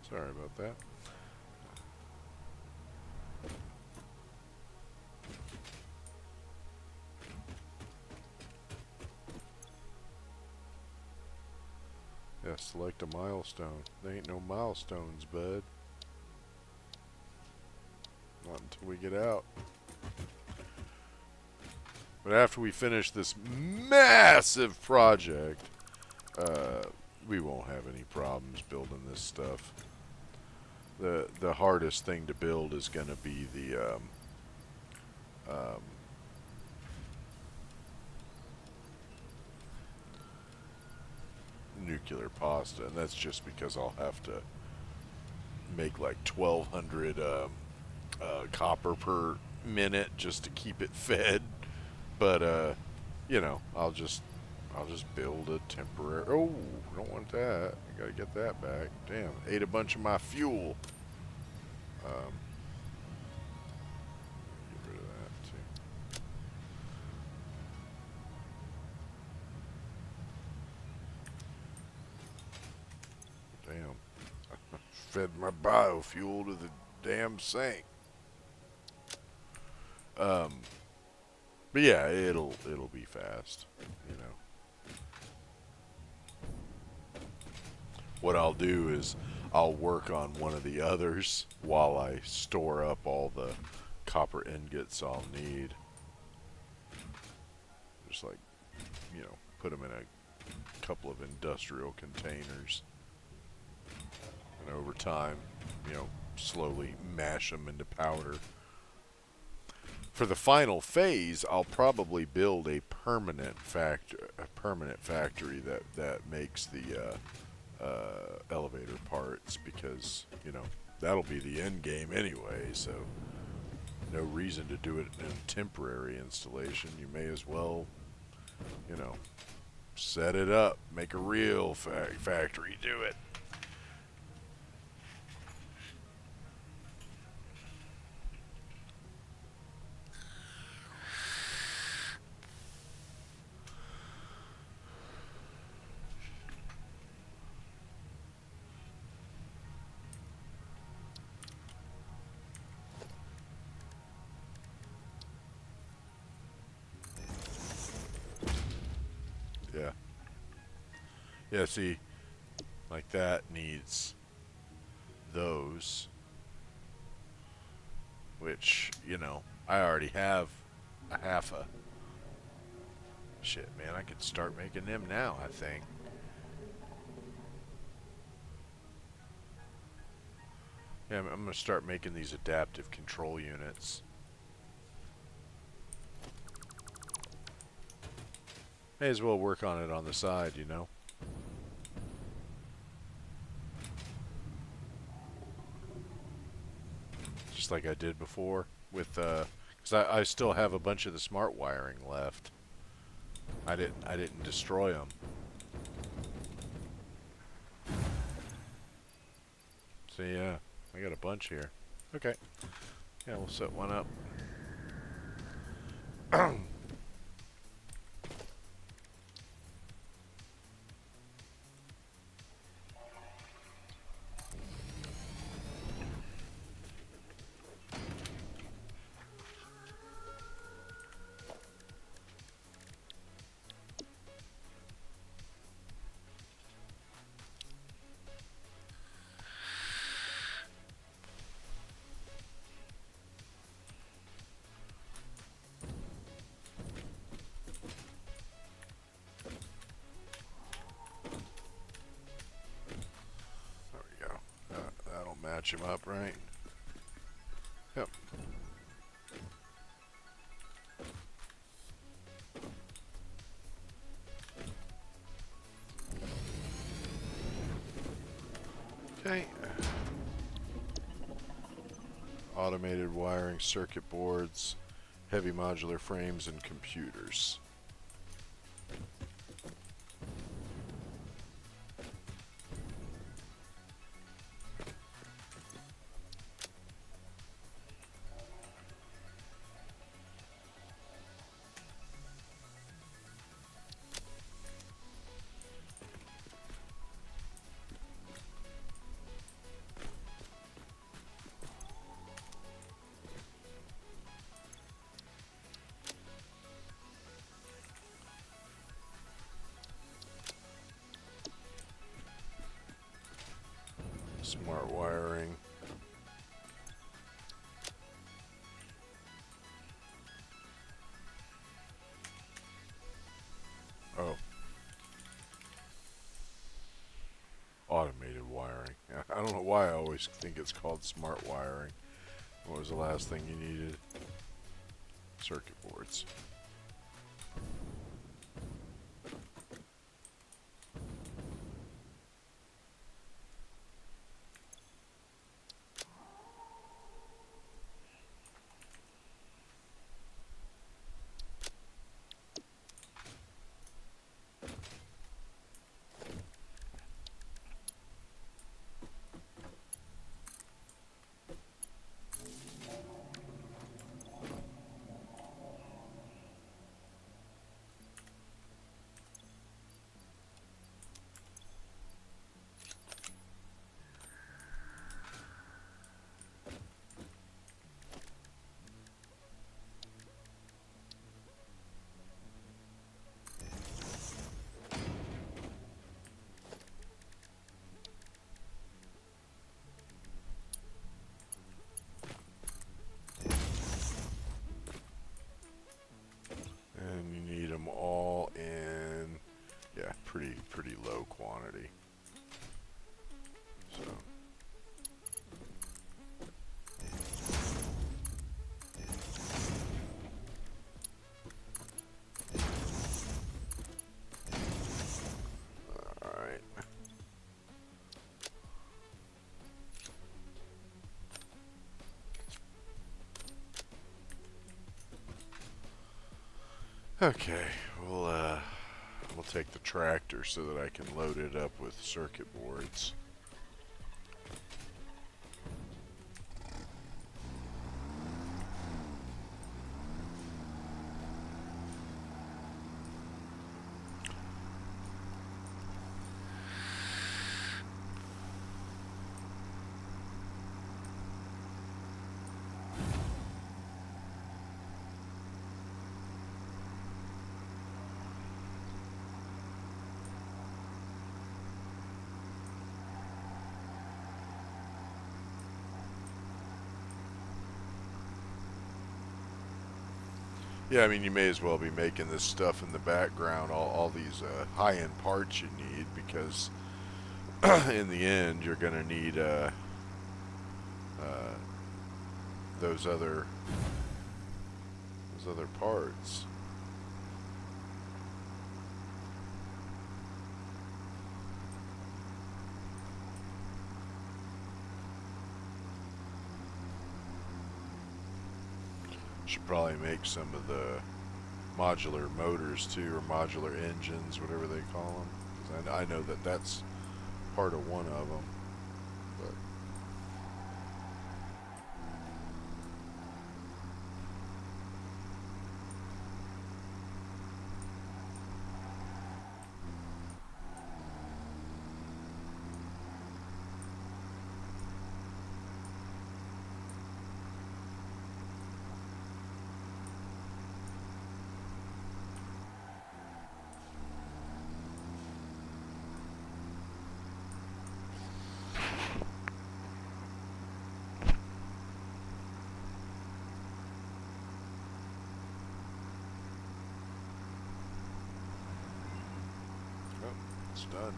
Sorry about that. Yeah, select a milestone. There ain't no milestones, bud. Not until we get out. But after we finish this massive project, we won't have any problems building this stuff. The hardest thing to build is going to be the nuclear pasta, and that's just because I'll have to make like 1,200 copper per minute just to keep it fed. But you know, I'll just build a temporary. Oh, don't want that. I gotta get that back. Damn, ate a bunch of my fuel. Um, get rid of that too. Damn, fed my biofuel to the damn sink. Um, but yeah, it'll be fast. You know. What I'll do is I'll work on one of the others while I store up all the copper ingots I'll need. Just like, you know, put them in a couple of industrial containers. And over time, you know, slowly mash them into powder. For the final phase, I'll probably build a permanent factory that makes the elevator parts, because you know that'll be the end game anyway, so no reason to do it in a temporary installation. You may as well, you know, set it up, make a real factory, do it. Yeah, yeah, see, like that needs those, which, you know, I already have a half a. Shit, man, I could start making them now, I think. Yeah, I'm gonna start making these adaptive control units. May as well work on it on the side, you know? Just like I did before with, because I still have a bunch of the smart wiring left. I didn't destroy them. So yeah, I got a bunch here. Okay. Yeah, we'll set one up. There we go. That'll match him up, right? Yep. Okay. Automated wiring, circuit boards, heavy modular frames, and computers. Smart wiring. Oh. Automated wiring. I don't know why I always think it's called smart wiring. What was the last thing you needed? Circuit boards. Okay, we'll take the tractor so that I can load it up with circuit boards. Yeah, I mean, you may as well be making this stuff in the background, all these high-end parts you need, because in the end, you're going to need uh, those other parts. Should probably make some of the modular motors too, or modular engines, whatever they call them. 'Cause I know that that's part of one of them. But oh, it's done.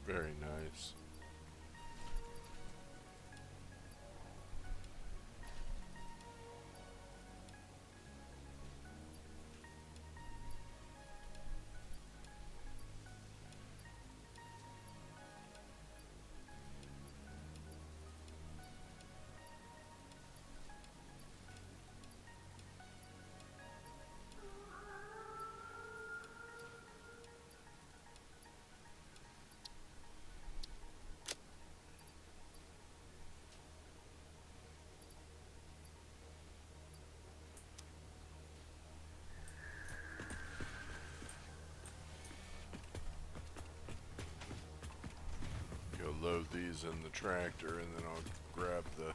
Very nice. Go load these in the tractor, and then I'll grab the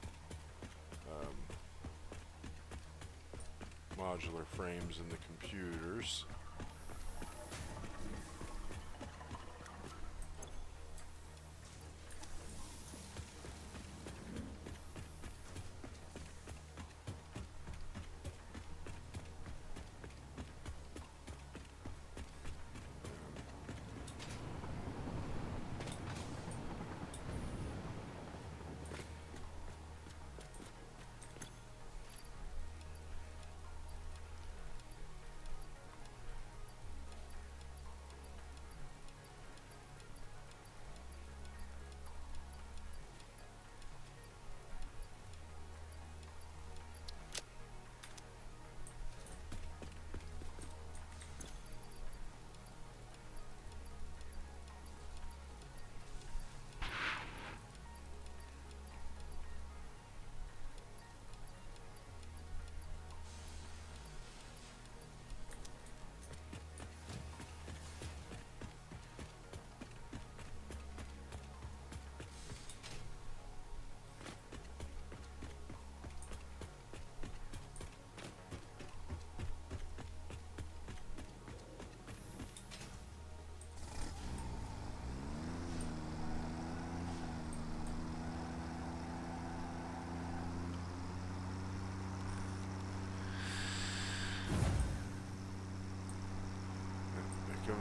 modular frames in the computers.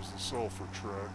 There's the sulfur truck.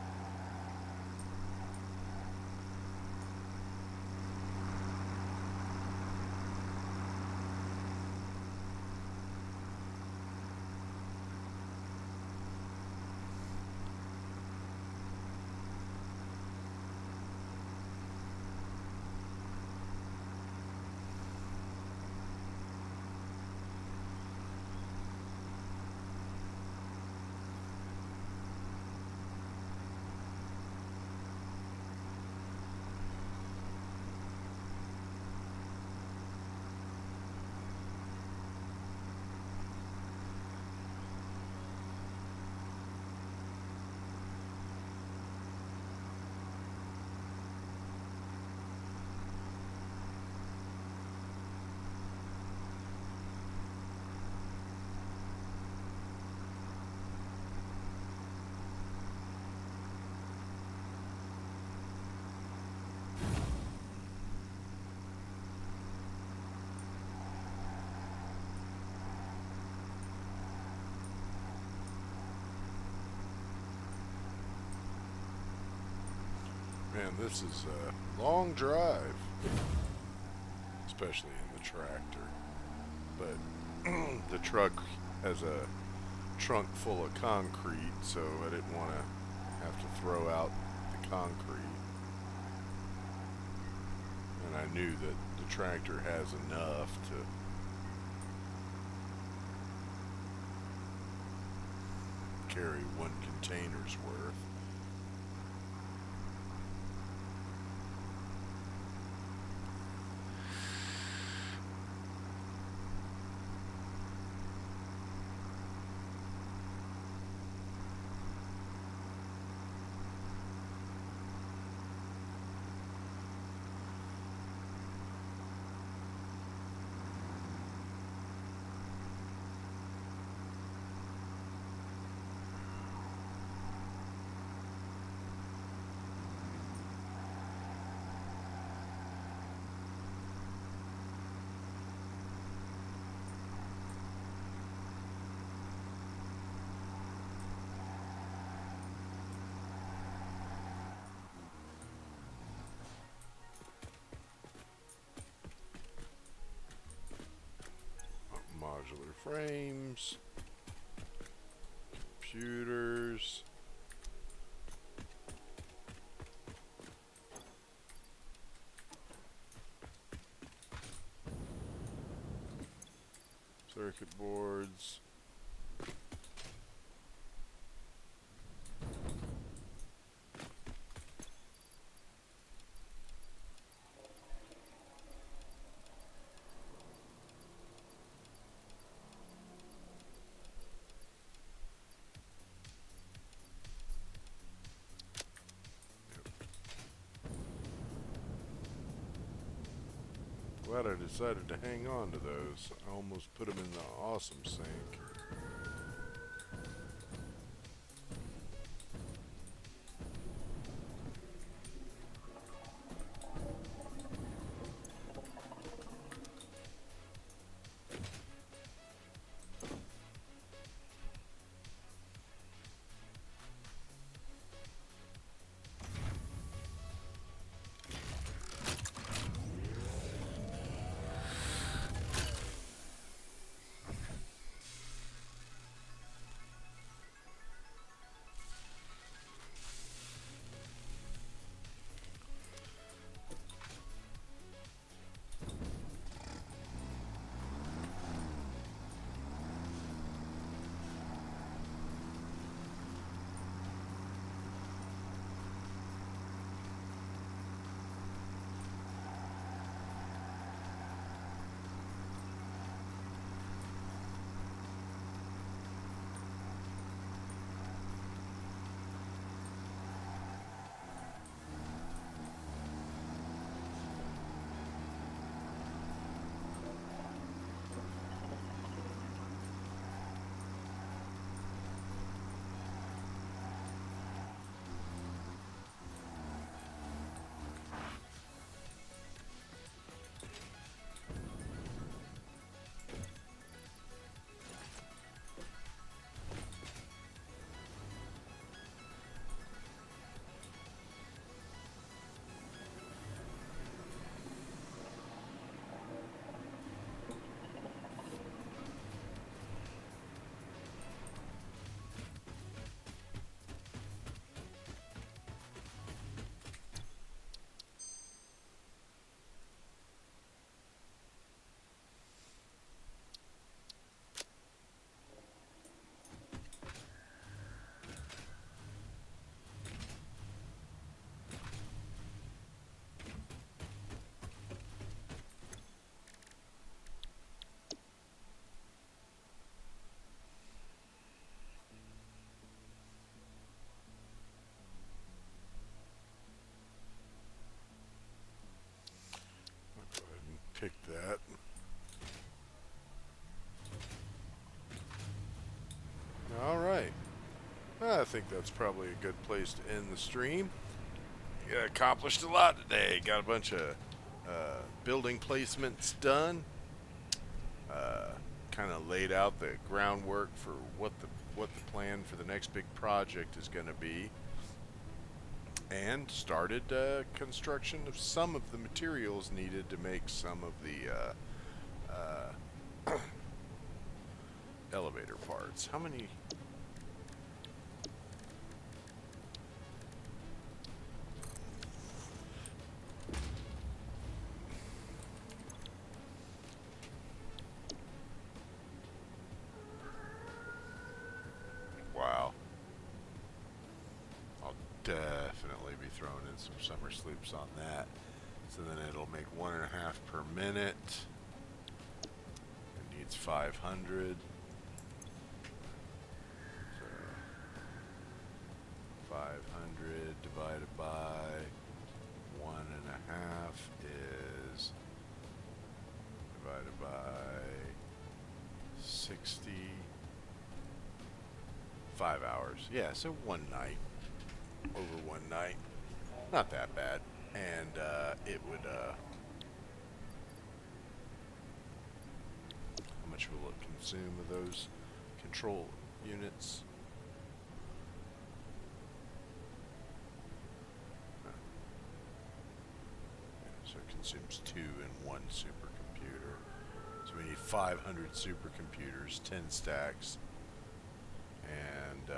Man, this is a long drive, especially in the tractor. But the truck has a trunk full of concrete, so I didn't want to have to throw out the concrete. And I knew that the tractor has enough to carry one container's worth. Modular frames, computers, circuit boards. Glad I decided to hang on to those. I almost put them in the awesome sink. think that's probably a good place to end the stream. Accomplished a lot today. Got a bunch of building placements done. Kind of laid out the groundwork for what the plan for the next big project is going to be, and started construction of some of the materials needed to make some of the elevator parts. How many? Wow. I'll definitely be throwing in some summer sleeps on that. So then it'll make 1.5 per minute. It needs 500. So 500 divided by 1.5 is divided by 60. 5 hours. Yeah, so one night. Over one night. Not that bad. And it would, how much will it consume of those control units? Yeah, so it consumes 2 in one supercomputer. So we need 500 supercomputers, 10 stacks. And,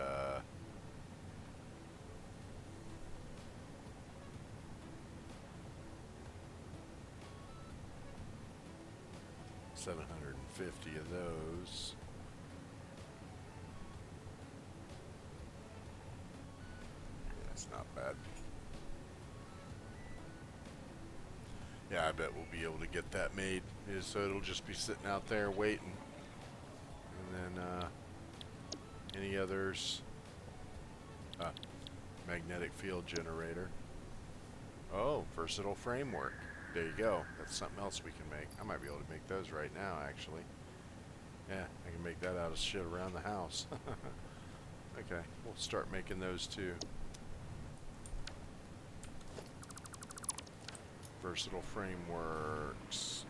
750 of those. Yeah, it's not bad. Yeah, I bet we'll be able to get that made. So it'll just be sitting out there waiting. And then, any others? Magnetic field generator. Oh, versatile framework. There you go. That's something else we can make. I might be able to make those right now, actually. Yeah, I can make that out of shit around the house. Okay, we'll start making those too. Versatile frameworks.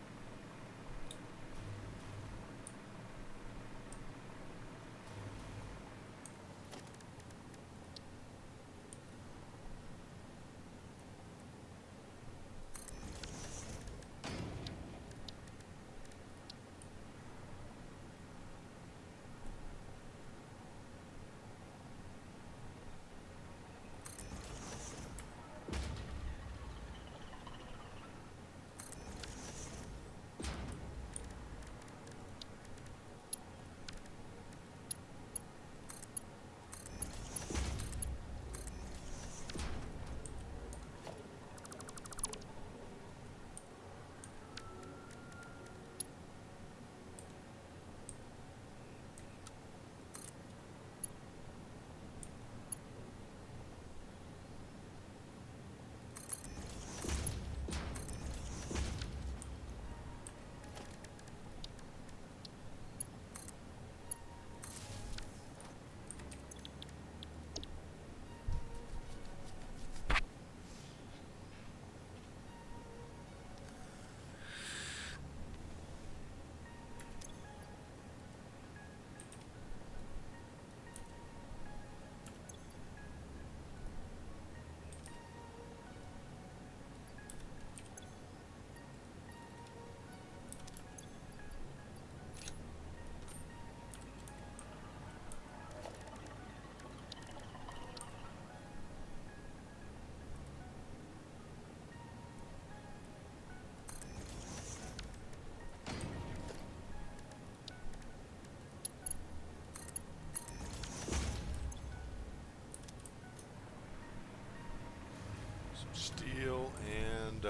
Steel and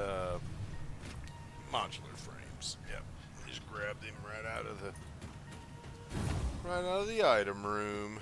modular frames. Yep. Just grab them right out of the item room.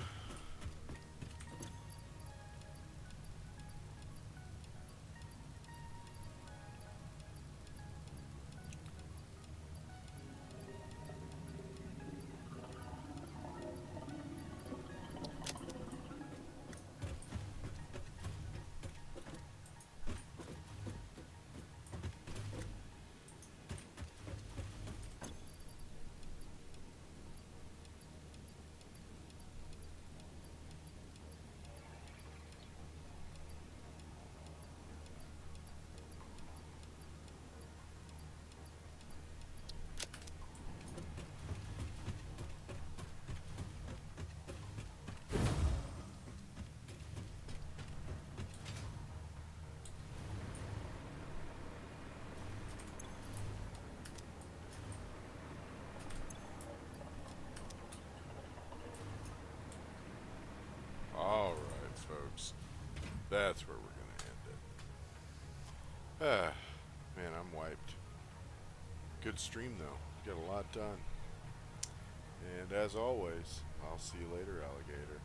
That's where we're going to end it. Ah, man, I'm wiped. Good stream, though. Got a lot done. And as always, I'll see you later, alligator.